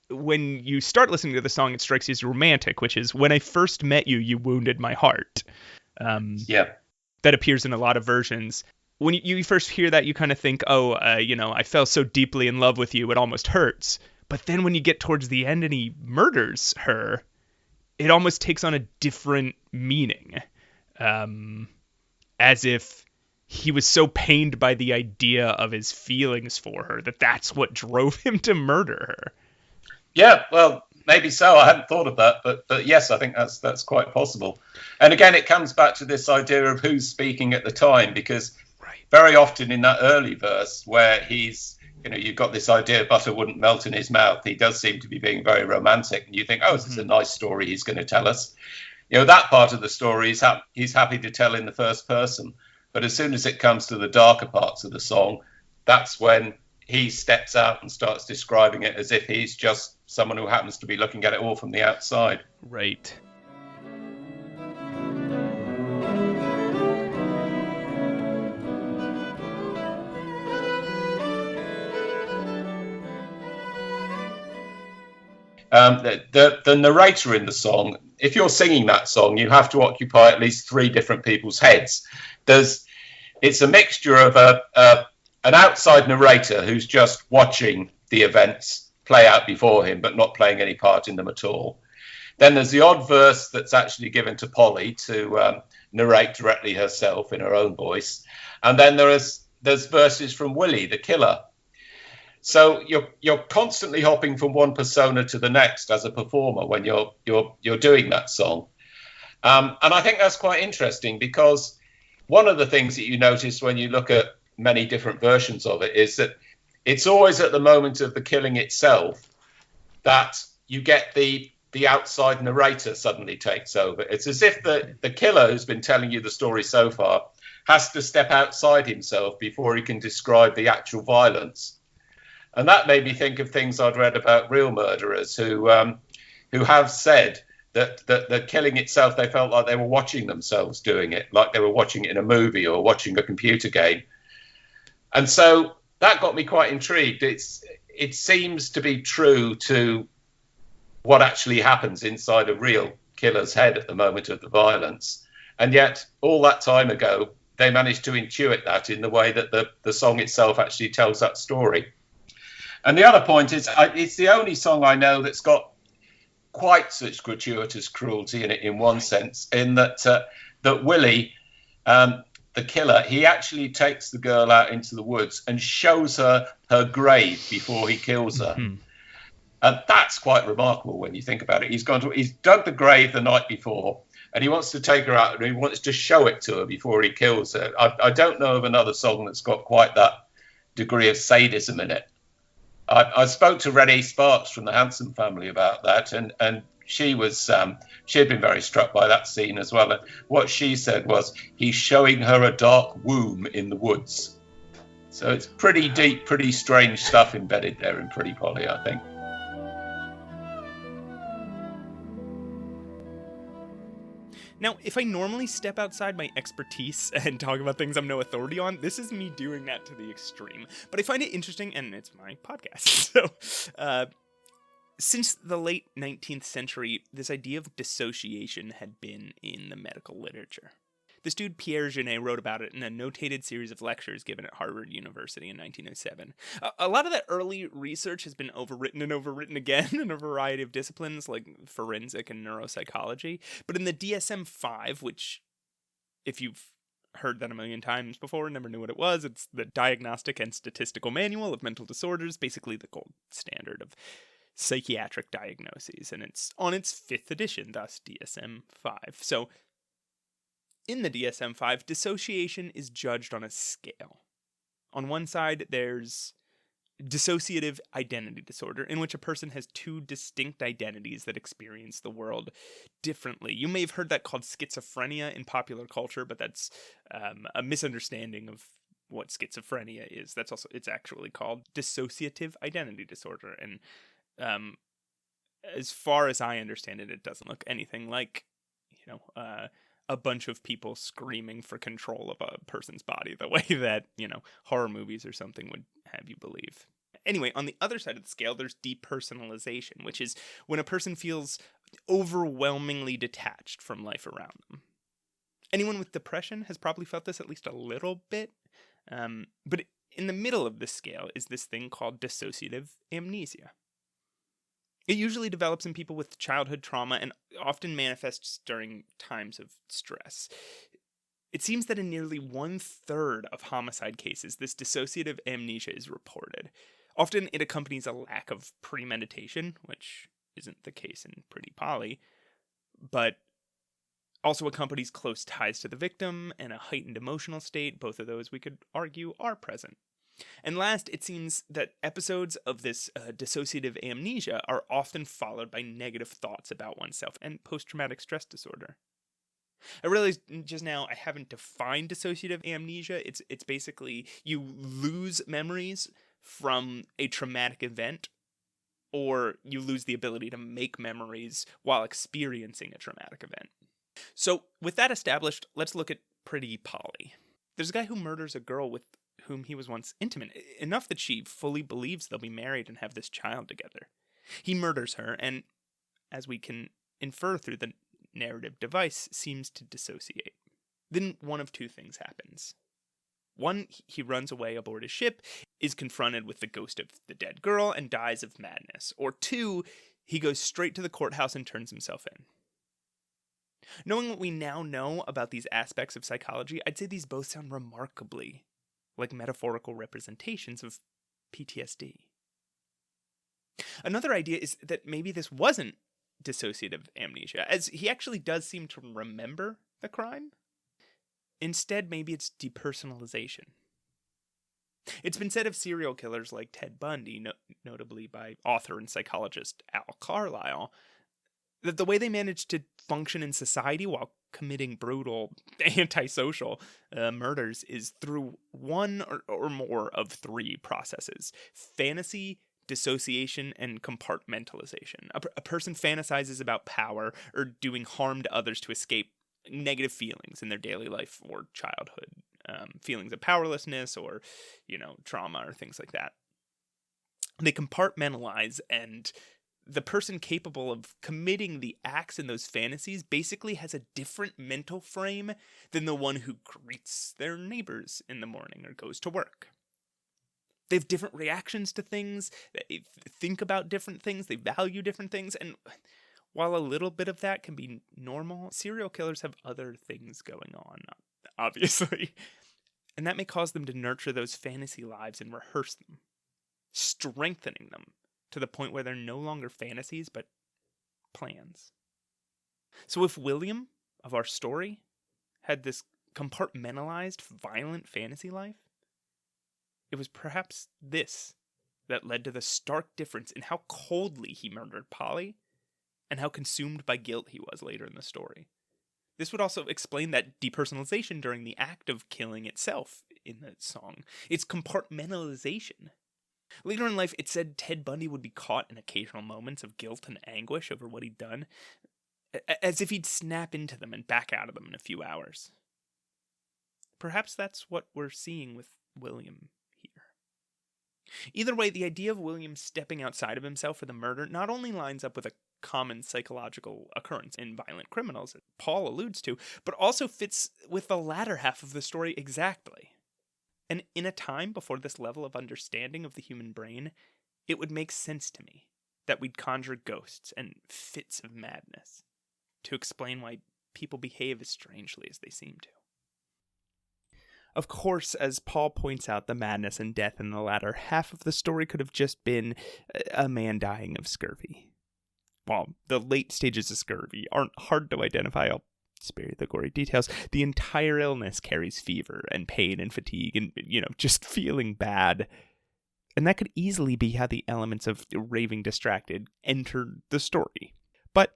when you start listening to the song, it strikes you as romantic, which is, when I first met you, you wounded my heart. That appears in a lot of versions. When you first hear that, you kind of think, I fell so deeply in love with you, it almost hurts. But then when you get towards the end and he murders her, it almost takes on a different meaning. As if he was so pained by the idea of his feelings for her that's what drove him to murder her. Yeah, well, maybe so. I hadn't thought of that, but yes, I think that's quite possible. And again, it comes back to this idea of who's speaking at the time, because very often in that early verse where he's, you've got this idea butter wouldn't melt in his mouth, he does seem to be being very romantic, and you think, this is a nice story he's going to tell us. That part of the story he's happy to tell in the first person. But as soon as it comes to the darker parts of the song, that's when he steps out and starts describing it as if he's just someone who happens to be looking at it all from the outside. Right. The narrator in the song, if you're singing that song, you have to occupy at least three different people's heads. It's a mixture of an outside narrator who's just watching the events play out before him, but not playing any part in them at all. Then there's the odd verse that's actually given to Polly to narrate directly herself in her own voice. And then there's verses from Willie, the killer. So you're constantly hopping from one persona to the next as a performer when you're doing that song. And I think that's quite interesting, because one of the things that you notice when you look at many different versions of it is that it's always at the moment of the killing itself that you get the outside narrator suddenly takes over. It's as if the killer who's been telling you the story so far has to step outside himself before he can describe the actual violence. And that made me think of things I'd read about real murderers who have said that the killing itself, they felt like they were watching themselves doing it, like they were watching it in a movie or watching a computer game. And so that got me quite intrigued. It seems to be true to what actually happens inside a real killer's head at the moment of the violence. And yet, all that time ago, they managed to intuit that in the way that the song itself actually tells that story. And the other point is, it's the only song I know that's got quite such gratuitous cruelty in it, in one sense, in that that Willie, the killer, he actually takes the girl out into the woods and shows her grave before he kills her. Mm-hmm. And that's quite remarkable when you think about it. He's dug the grave the night before, and he wants to take her out and he wants to show it to her before he kills her. I don't know of another song that's got quite that degree of sadism in it. I spoke to Renee Sparks from the Hanson family about that, and she had been very struck by that scene as well. And what she said was, he's showing her a dark womb in the woods. So it's pretty deep, pretty strange stuff embedded there in Pretty Polly, I think. Now, if I normally step outside my expertise and talk about things I'm no authority on, this is me doing that to the extreme. But I find it interesting, and it's my podcast. So, since the late 19th century, this idea of dissociation had been in the medical literature. This dude, Pierre Genet, wrote about it in a notated series of lectures given at Harvard University in 1907. A lot of that early research has been overwritten again in a variety of disciplines like forensic and neuropsychology. But in the DSM-5, which, if you've heard that a million times before and never knew what it was, it's the Diagnostic and Statistical Manual of Mental Disorders, basically the gold standard of psychiatric diagnoses. And it's on its 5th edition, thus DSM-5. So, in the DSM-5, dissociation is judged on a scale. On one side, there's dissociative identity disorder, in which a person has two distinct identities that experience the world differently. You may have heard that called schizophrenia in popular culture, but that's a misunderstanding of what schizophrenia is. It's actually called dissociative identity disorder. And as far as I understand it, it doesn't look anything like, a bunch of people screaming for control of a person's body the way that, horror movies or something would have you believe. Anyway, on the other side of the scale, there's depersonalization, which is when a person feels overwhelmingly detached from life around them. Anyone with depression has probably felt this at least a little bit. But in the middle of this scale is this thing called dissociative amnesia. It usually develops in people with childhood trauma and often manifests during times of stress. It seems that in nearly 1/3 of homicide cases, this dissociative amnesia is reported. Often it accompanies a lack of premeditation, which isn't the case in Pretty Polly, but also accompanies close ties to the victim and a heightened emotional state. Both of those, we could argue, are present. And last, it seems that episodes of this dissociative amnesia are often followed by negative thoughts about oneself and post-traumatic stress disorder. I realized just now I haven't defined dissociative amnesia. It's basically you lose memories from a traumatic event, or you lose the ability to make memories while experiencing a traumatic event. So with that established, let's look at Pretty Polly. There's a guy who murders a girl with whom he was once intimate, enough that she fully believes they'll be married and have this child together. He murders her, and as we can infer through the narrative device, seems to dissociate. Then one of two things happens. One, he runs away aboard his ship, is confronted with the ghost of the dead girl, and dies of madness. Or two, he goes straight to the courthouse and turns himself in. Knowing what we now know about these aspects of psychology, I'd say these both sound remarkably like metaphorical representations of PTSD. Another idea is that maybe this wasn't dissociative amnesia, as he actually does seem to remember the crime. Instead, maybe it's depersonalization. It's been said of serial killers like Ted Bundy, notably by author and psychologist Al Carlisle, that the way they manage to function in society while committing brutal, antisocial murders is through one or more of three processes: fantasy, dissociation, and compartmentalization. A person fantasizes about power or doing harm to others to escape negative feelings in their daily life or childhood, feelings of powerlessness or, trauma or things like that. They compartmentalize and the person capable of committing the acts in those fantasies basically has a different mental frame than the one who greets their neighbors in the morning or goes to work. They have different reactions to things, they think about different things, they value different things, and while a little bit of that can be normal, serial killers have other things going on, obviously. And that may cause them to nurture those fantasy lives and rehearse them, strengthening them to the point where they're no longer fantasies, but plans. So if William, of our story, had this compartmentalized, violent fantasy life, it was perhaps this that led to the stark difference in how coldly he murdered Polly and how consumed by guilt he was later in the story. This would also explain that depersonalization during the act of killing itself in the song. It's compartmentalization. Later in life, it said Ted Bundy would be caught in occasional moments of guilt and anguish over what he'd done, as if he'd snap into them and back out of them in a few hours. Perhaps that's what we're seeing with William here. Either way, the idea of William stepping outside of himself for the murder not only lines up with a common psychological occurrence in violent criminals that Paul alludes to, but also fits with the latter half of the story exactly. And in a time before this level of understanding of the human brain, it would make sense to me that we'd conjure ghosts and fits of madness to explain why people behave as strangely as they seem to. Of course, as Paul points out, the madness and death in the latter half of the story could have just been a man dying of scurvy. While the late stages of scurvy aren't hard to identify, I'll spare you the gory details. The entire illness carries fever and pain and fatigue and, just feeling bad. And that could easily be how the elements of raving distracted entered the story. But,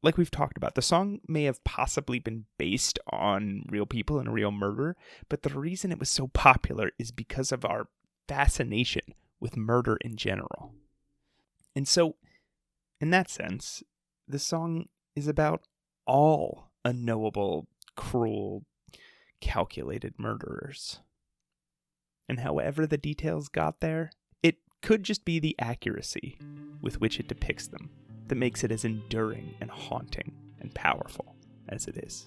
like we've talked about, the song may have possibly been based on real people and a real murder, but the reason it was so popular is because of our fascination with murder in general. And so, in that sense, the song is about all unknowable, cruel, calculated murderers. And however the details got there, it could just be the accuracy with which it depicts them that makes it as enduring and haunting and powerful as it is.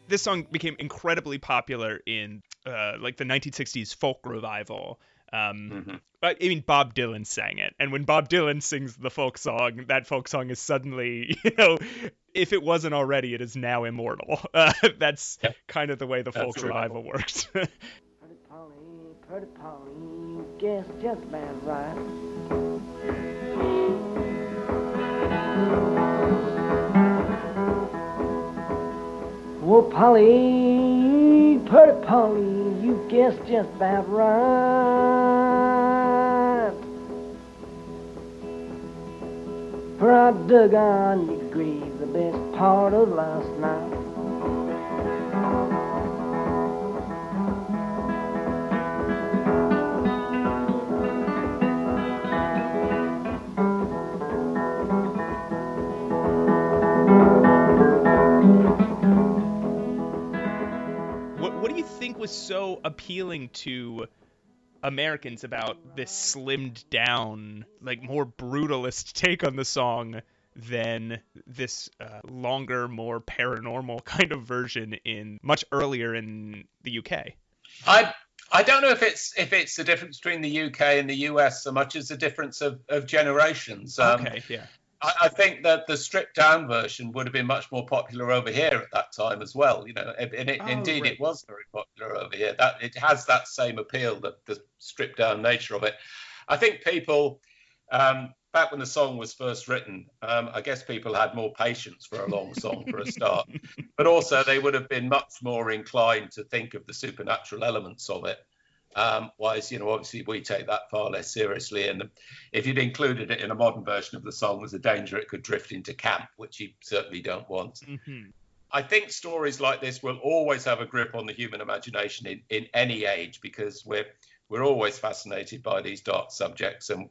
This song became incredibly popular in the 1960s folk revival. I mean, Bob Dylan sang it. And when Bob Dylan sings the folk song, that folk song is suddenly, if it wasn't already, it is now immortal. That's kind of the way the folk revival works. Pretty Polly, guess just about right. Oh, Polly, pretty Polly, you guessed just about right. For I dug on your grave the best part of last night. Was so appealing to Americans about this slimmed down, more brutalist take on the song than this longer, more paranormal kind of version in much earlier in the UK. I don't know if it's the difference between the UK and the US so much as the difference of generations. Okay, yeah. I think that the stripped down version would have been much more popular over here at that time as well. Indeed, right. It was very popular over here. That it has that same appeal, the stripped down nature of it. I think people, back when the song was first written, I guess people had more patience for a long song for a start, but also they would have been much more inclined to think of the supernatural elements of it. Whereas, obviously we take that far less seriously. And if you'd included it in a modern version of the song, there's a danger it could drift into camp, which you certainly don't want. Mm-hmm. I think stories like this will always have a grip on the human imagination in any age, because we're always fascinated by these dark subjects, and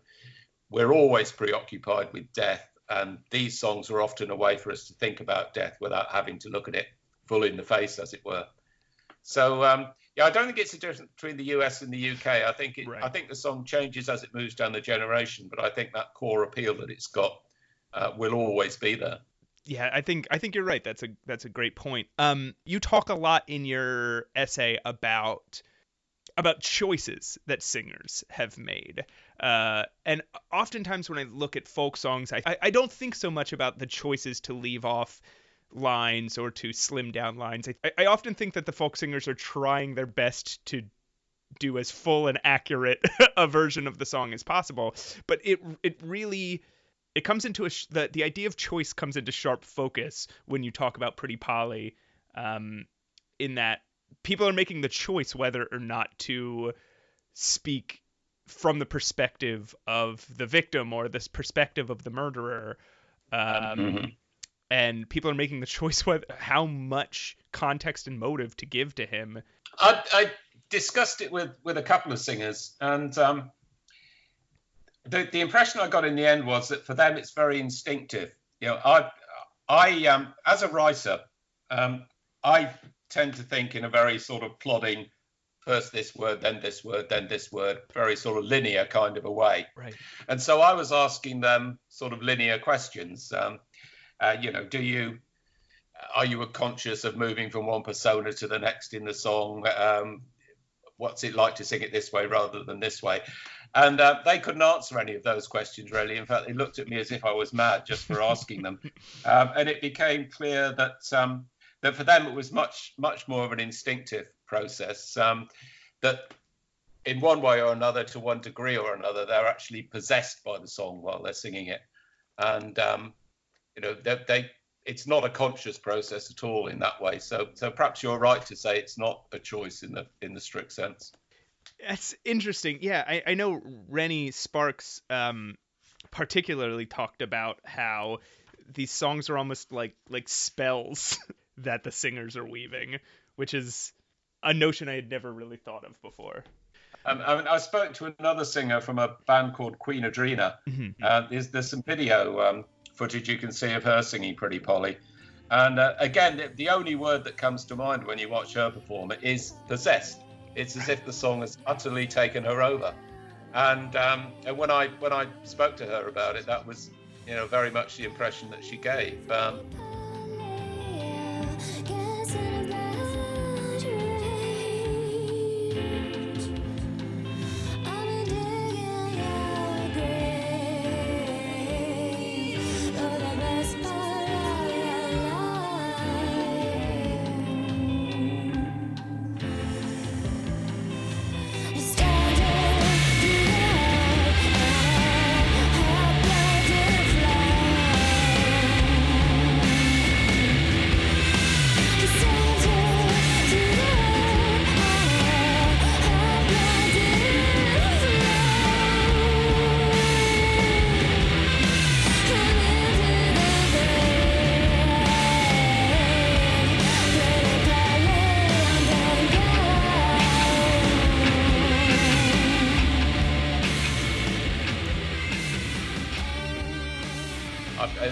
we're always preoccupied with death. And these songs are often a way for us to think about death without having to look at it full in the face, as it were. So, I don't think it's a difference between the US and the UK. I think the song changes as it moves down the generation, but I think that core appeal that it's got will always be there. Yeah, I think you're right. That's a great point. You talk a lot in your essay about choices that singers have made. And oftentimes when I look at folk songs, I don't think so much about the choices to leave off lines or to slim down lines. I often think that the folk singers are trying their best to do as full and accurate a version of the song as possible, but it really comes into the idea of choice comes into sharp focus when you talk about Pretty Polly, in that people are making the choice whether or not to speak from the perspective of the victim or this perspective of the murderer. And people are making the choice how much context and motive to give to him. I discussed it with a couple of singers, and the impression I got in the end was that for them it's very instinctive. I as a writer, I tend to think in a very sort of plodding, first this word, then this word, then this word, very sort of linear kind of a way. Right. And so I was asking them sort of linear questions. Are you conscious of moving from one persona to the next in the song? What's it like to sing it this way rather than this way? And they couldn't answer any of those questions, really. In fact, they looked at me as if I was mad just for asking them. And it became clear that for them it was much, much more of an instinctive process, that in one way or another, to one degree or another, they're actually possessed by the song while they're singing it. And it's not a conscious process at all in that way. So perhaps you're right to say it's not a choice in the strict sense. That's interesting. Yeah, I know Rennie Sparks particularly talked about how these songs are almost like spells that the singers are weaving, which is a notion I had never really thought of before. I spoke to another singer from a band called Queen Adrena. Mm-hmm. There's some video footage you can see of her singing Pretty Polly. And again, the only word that comes to mind when you watch her perform it is possessed. It's as if the song has utterly taken her over. And when I spoke to her about it, that was very much the impression that she gave.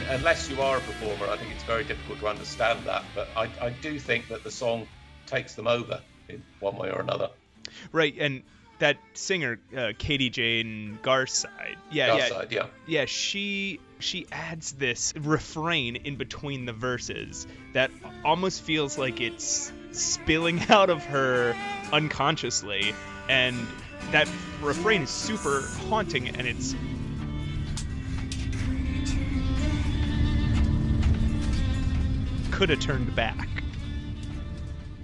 Unless you are a performer, I think it's very difficult to understand that. But I do think that the song takes them over in one way or another. Right, and that singer, Katie Jane Garside. Garside, yeah. Yeah, she she adds this refrain in between the verses that almost feels like it's spilling out of her unconsciously, and that refrain is super haunting, and it's could have turned back.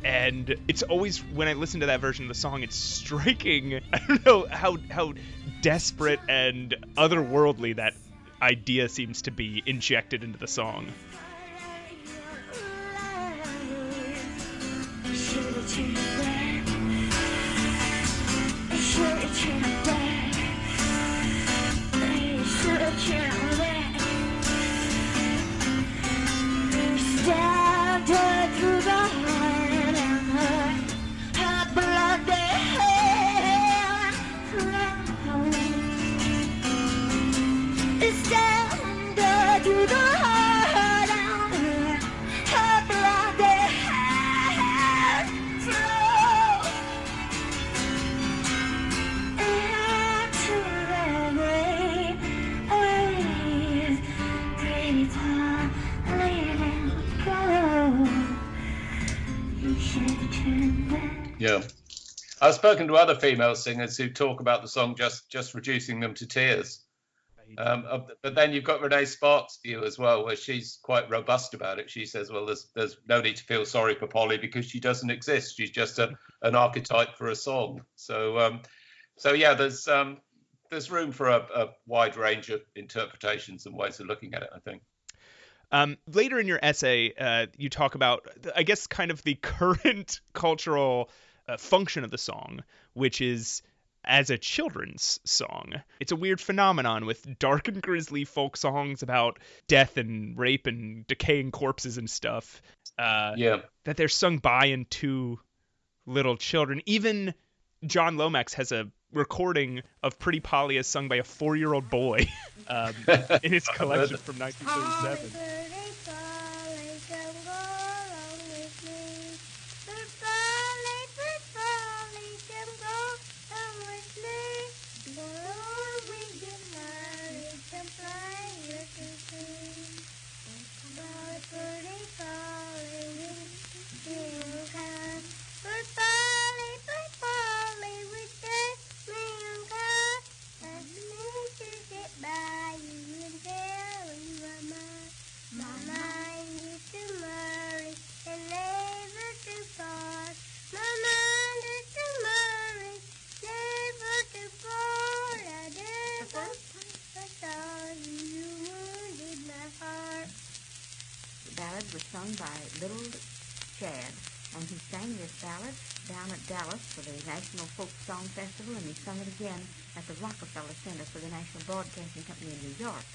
And it's always, when I listen to that version of the song, it's striking. I don't know how desperate and otherworldly that idea seems to be injected into the song. Yeah. I've spoken to other female singers who talk about the song just reducing them to tears. But then you've got Renee Sparks' view as well, where she's quite robust about it. She says, well, there's no need to feel sorry for Polly because she doesn't exist. She's just an archetype for a song. So yeah, there's room for a wide range of interpretations and ways of looking at it, I think. Later in your essay, you talk about, I guess, kind of the current cultural function of the song, which is as a children's song. It's a weird phenomenon with dark and grisly folk songs about death and rape and decaying corpses and stuff. That they're sung by and to little children. Even John Lomax has a recording of Pretty Polly as sung by a 4-year-old boy in his collection from 1937. Was sung by Little Chad, and he sang this ballad down at Dallas for the National Folk Song Festival, and he sung it again at the Rockefeller Center for the National Broadcasting Company in New York.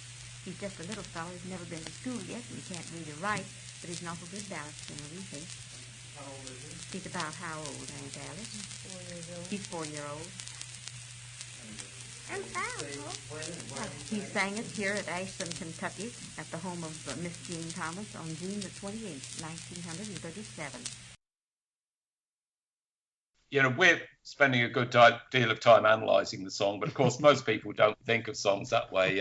He's just a little fellow. He's never been to school yet, and he can't read or write, but he's an awful good ballad singer, we think. How old is he? He's about how old, Aunt Alice? 4 years old. He's 4-year-old. He sang it here at Ashland, Kentucky, at the home of Miss Jean Thomas on June the 28th, 1937. You know, we're spending a good deal of time analysing the song, but of course most people don't think of songs that way.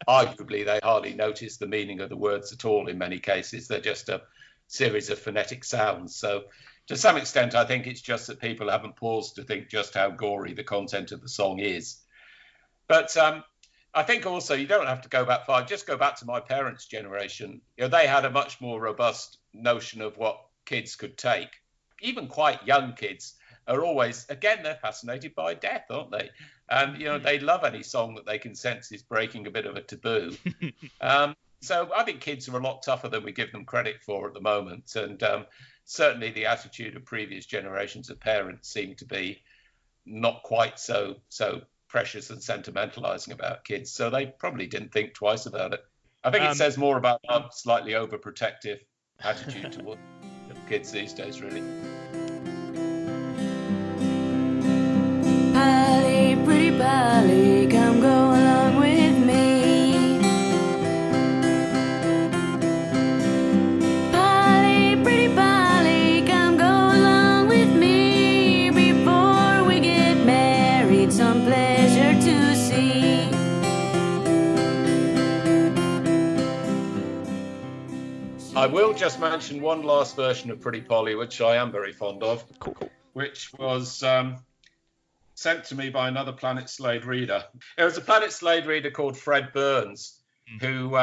Arguably, they hardly notice the meaning of the words at all in many cases. They're just a series of phonetic sounds. So to some extent, I think it's just that people haven't paused to think just how gory the content of the song is. But I think also you don't have to go back far. Just go back to my parents' generation. You know, they had a much more robust notion of what kids could take. Even quite young kids are always, again, they're fascinated by death, aren't they? And, you know, they love any song that they can sense is breaking a bit of a taboo. So I think kids are a lot tougher than we give them credit for at the moment. And certainly the attitude of previous generations of parents seem to be not quite so precious and sentimentalizing about kids, so they probably didn't think twice about it. I think it says more about our slightly overprotective attitude toward kids these days, really. Polly, pretty Polly, come go along with me. Polly, pretty Polly, come go along with me. Before we get married, some pleasure to see. I will just mention one last version of Pretty Polly, which I am very fond of, which was sent to me by another Planet Slade reader. It was a Planet Slade reader called Fred Burns, who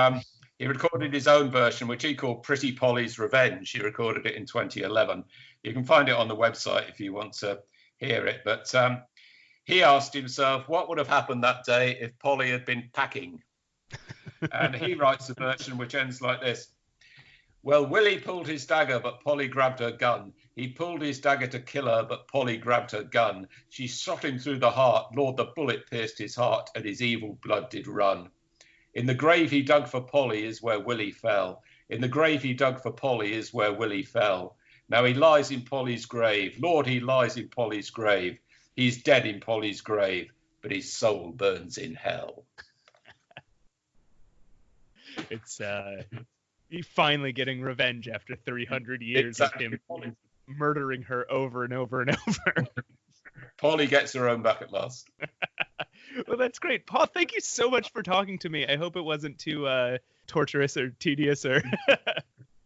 he recorded his own version, which he called Pretty Polly's Revenge. He recorded it in 2011. You can find it on the website if you want to hear it. But he asked himself, what would have happened that day if Polly had been packing? And he writes a version which ends like this. Well, Willie pulled his dagger, but Polly grabbed her gun. He pulled his dagger to kill her, but Polly grabbed her gun. She shot him through the heart. Lord, the bullet pierced his heart, and his evil blood did run. In the grave he dug for Polly is where Willie fell. In the grave he dug for Polly is where Willie fell. Now he lies in Polly's grave. Lord, he lies in Polly's grave. He's dead in Polly's grave, but his soul burns in hell. It's finally getting revenge after 300 years of him murdering her over and over and over. Polly gets her own back at last. Well, that's great. Paul, thank you so much for talking to me. I hope it wasn't too torturous or tedious or...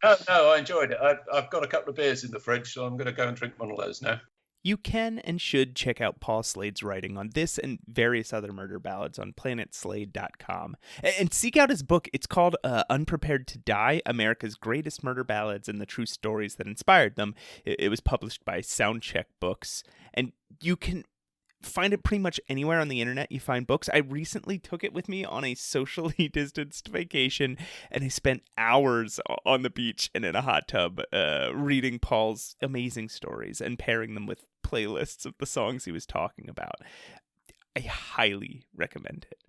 No, I enjoyed it. I've got a couple of beers in the fridge, so I'm going to go and drink one of those now. You can and should check out Paul Slade's writing on this and various other murder ballads on planetslade.com. And seek out his book. It's called Unprepared to Die, America's Greatest Murder Ballads and the True Stories That Inspired Them. It was published by Soundcheck Books. And you can find it pretty much anywhere on the internet you find books. I recently took it with me on a socially distanced vacation, and I spent hours on the beach and in a hot tub reading Paul's amazing stories and pairing them with playlists of the songs he was talking about. I highly recommend it.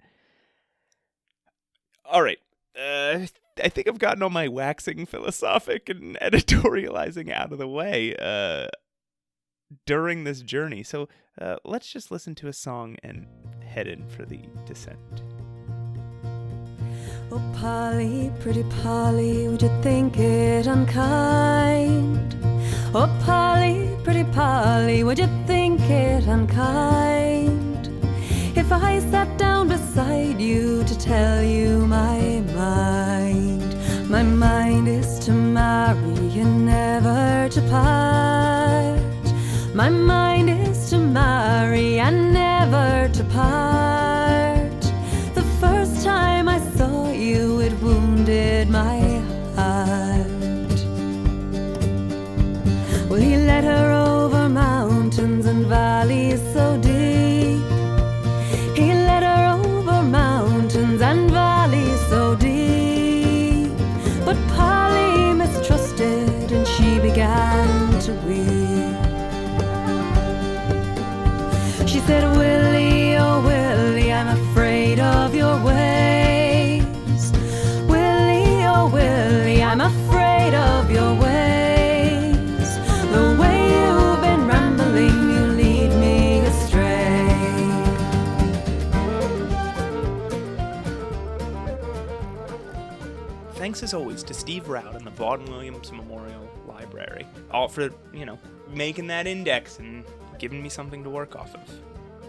All right. I think I've gotten all my waxing philosophic and editorializing out of the way during this journey. So let's just listen to a song and head in for the descent. Oh, Polly, pretty Polly, would you think it unkind? Oh, Polly, pretty Polly, would you think it unkind if I sat down beside you to tell you my mind? My mind is to marry and never to part. My mind is to marry and never to part. The first time I saw you, it wounded my heart. Well, he led her over mountains and valleys so deep. He led her over mountains and valleys so deep. But Polly mistrusted and she began to weep. She said, Willie, oh Willie, I'm afraid of your ways. Willie, oh Willie, I'm afraid of your ways. The way you've been rambling, you lead me astray. Thanks as always to Steve Roud and the Vaughan Williams Memorial Library. All for, making that index and giving me something to work off of.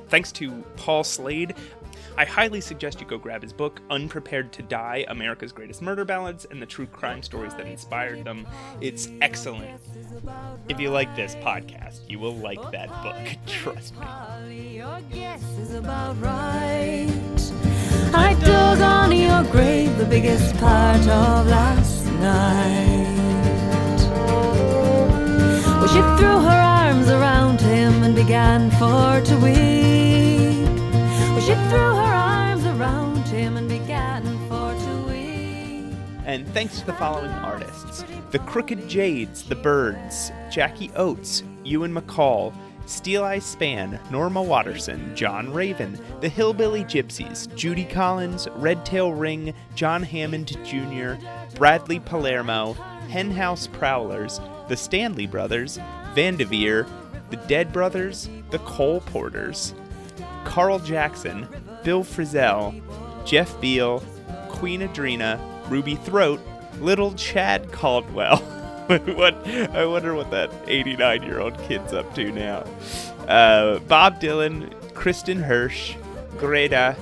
Thanks to Paul Slade. I highly suggest you go grab his book, Unprepared to Die, America's Greatest Murder Ballads and the True Crime Stories That Inspired Them. It's excellent. If you like this podcast, you will like that book. Trust me. Your guess is about right. I dug on your grave the biggest part of last night. Well, she threw her arms around him and began for to weep. Well, she threw her arms around him and began for to weep. And thanks to the following artists: The Crooked Jades, The Birds, Jackie Oates, Ewan McCall, Steel Eye Span, Norma Watterson, John Raven, The Hillbilly Gypsies, Judy Collins, Red Tail Ring, John Hammond Jr., Bradley Palermo, Henhouse Prowlers, The Stanley Brothers, Vandeveer, The Dead Brothers, The Cole Porters, Carl Jackson, Bill Frisell, Jeff Beal, Queen Adrena, Ruby Throat, Little Chad Caldwell. I wonder what that 89-year-old kid's up to now. Bob Dylan, Kristen Hirsch, Greta,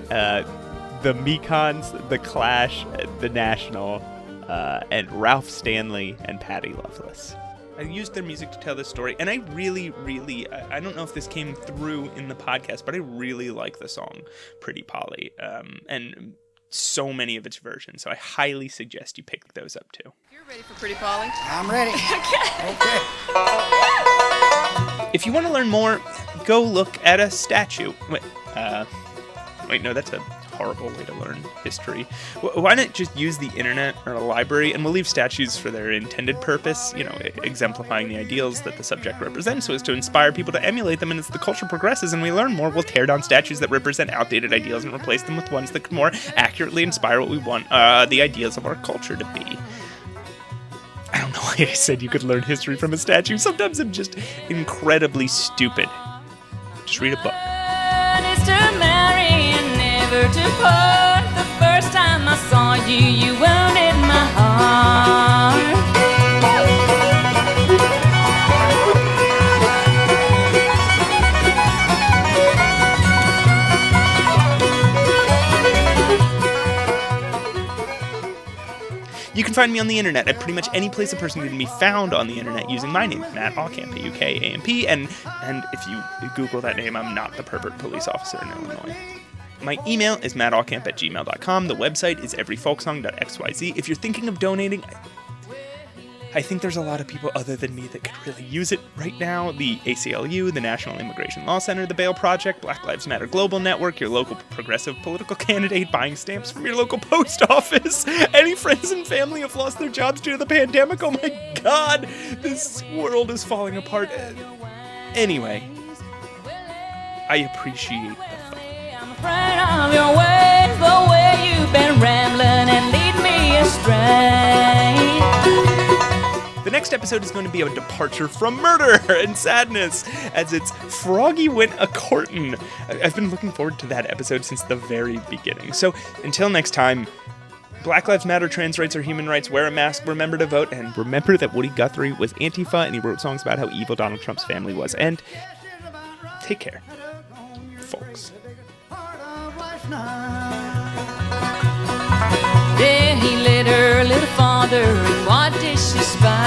the Mekons, The Clash, The National, and Ralph Stanley and Patty Loveless. I used their music to tell this story, and I really, I don't know if this came through in the podcast, but I really like the song Pretty Polly, and so many of its versions, so I highly suggest you pick those up too. You're ready for Pretty Polly? I'm ready. Okay. If you want to learn more, go look at a statue. Wait, no, that's a horrible way to learn history. Why not just use the internet or a library, and we'll leave statues for their intended purpose, exemplifying the ideals that the subject represents, so as to inspire people to emulate them. And as the culture progresses and we learn more, we'll tear down statues that represent outdated ideals and replace them with ones that can more accurately inspire what we want the ideals of our culture to be. I don't know why I said you could learn history from a statue. Sometimes I'm just incredibly stupid. Just read a book. To part. The first time I saw you, you wounded my heart. You can find me on the internet at pretty much any place a person can be found on the internet using my name, Matt Aukamp, A-U-K-A-M-P, and if you Google that name, I'm not the pervert police officer in Illinois. My email is mattaukamp@gmail.com. The website is everyfolksong.xyz. If you're thinking of donating, I think there's a lot of people other than me that could really use it right now. The ACLU, the National Immigration Law Center, the Bail Project, Black Lives Matter Global Network, your local progressive political candidate, buying stamps from your local post office. Any friends and family have lost their jobs due to the pandemic. Oh my God, this world is falling apart. Anyway, I appreciate Afraid of your ways, the way you've been rambling and lead me astray. The next episode is going to be a departure from murder and sadness, as it's Froggy Went A-Courtin'. I've been looking forward to that episode since the very beginning. So until next time, Black Lives Matter, trans rights are human rights, wear a mask, remember to vote, and remember that Woody Guthrie was Antifa and he wrote songs about how evil Donald Trump's family was. And take care, folks. Then he led her a little farther, and what did she spy?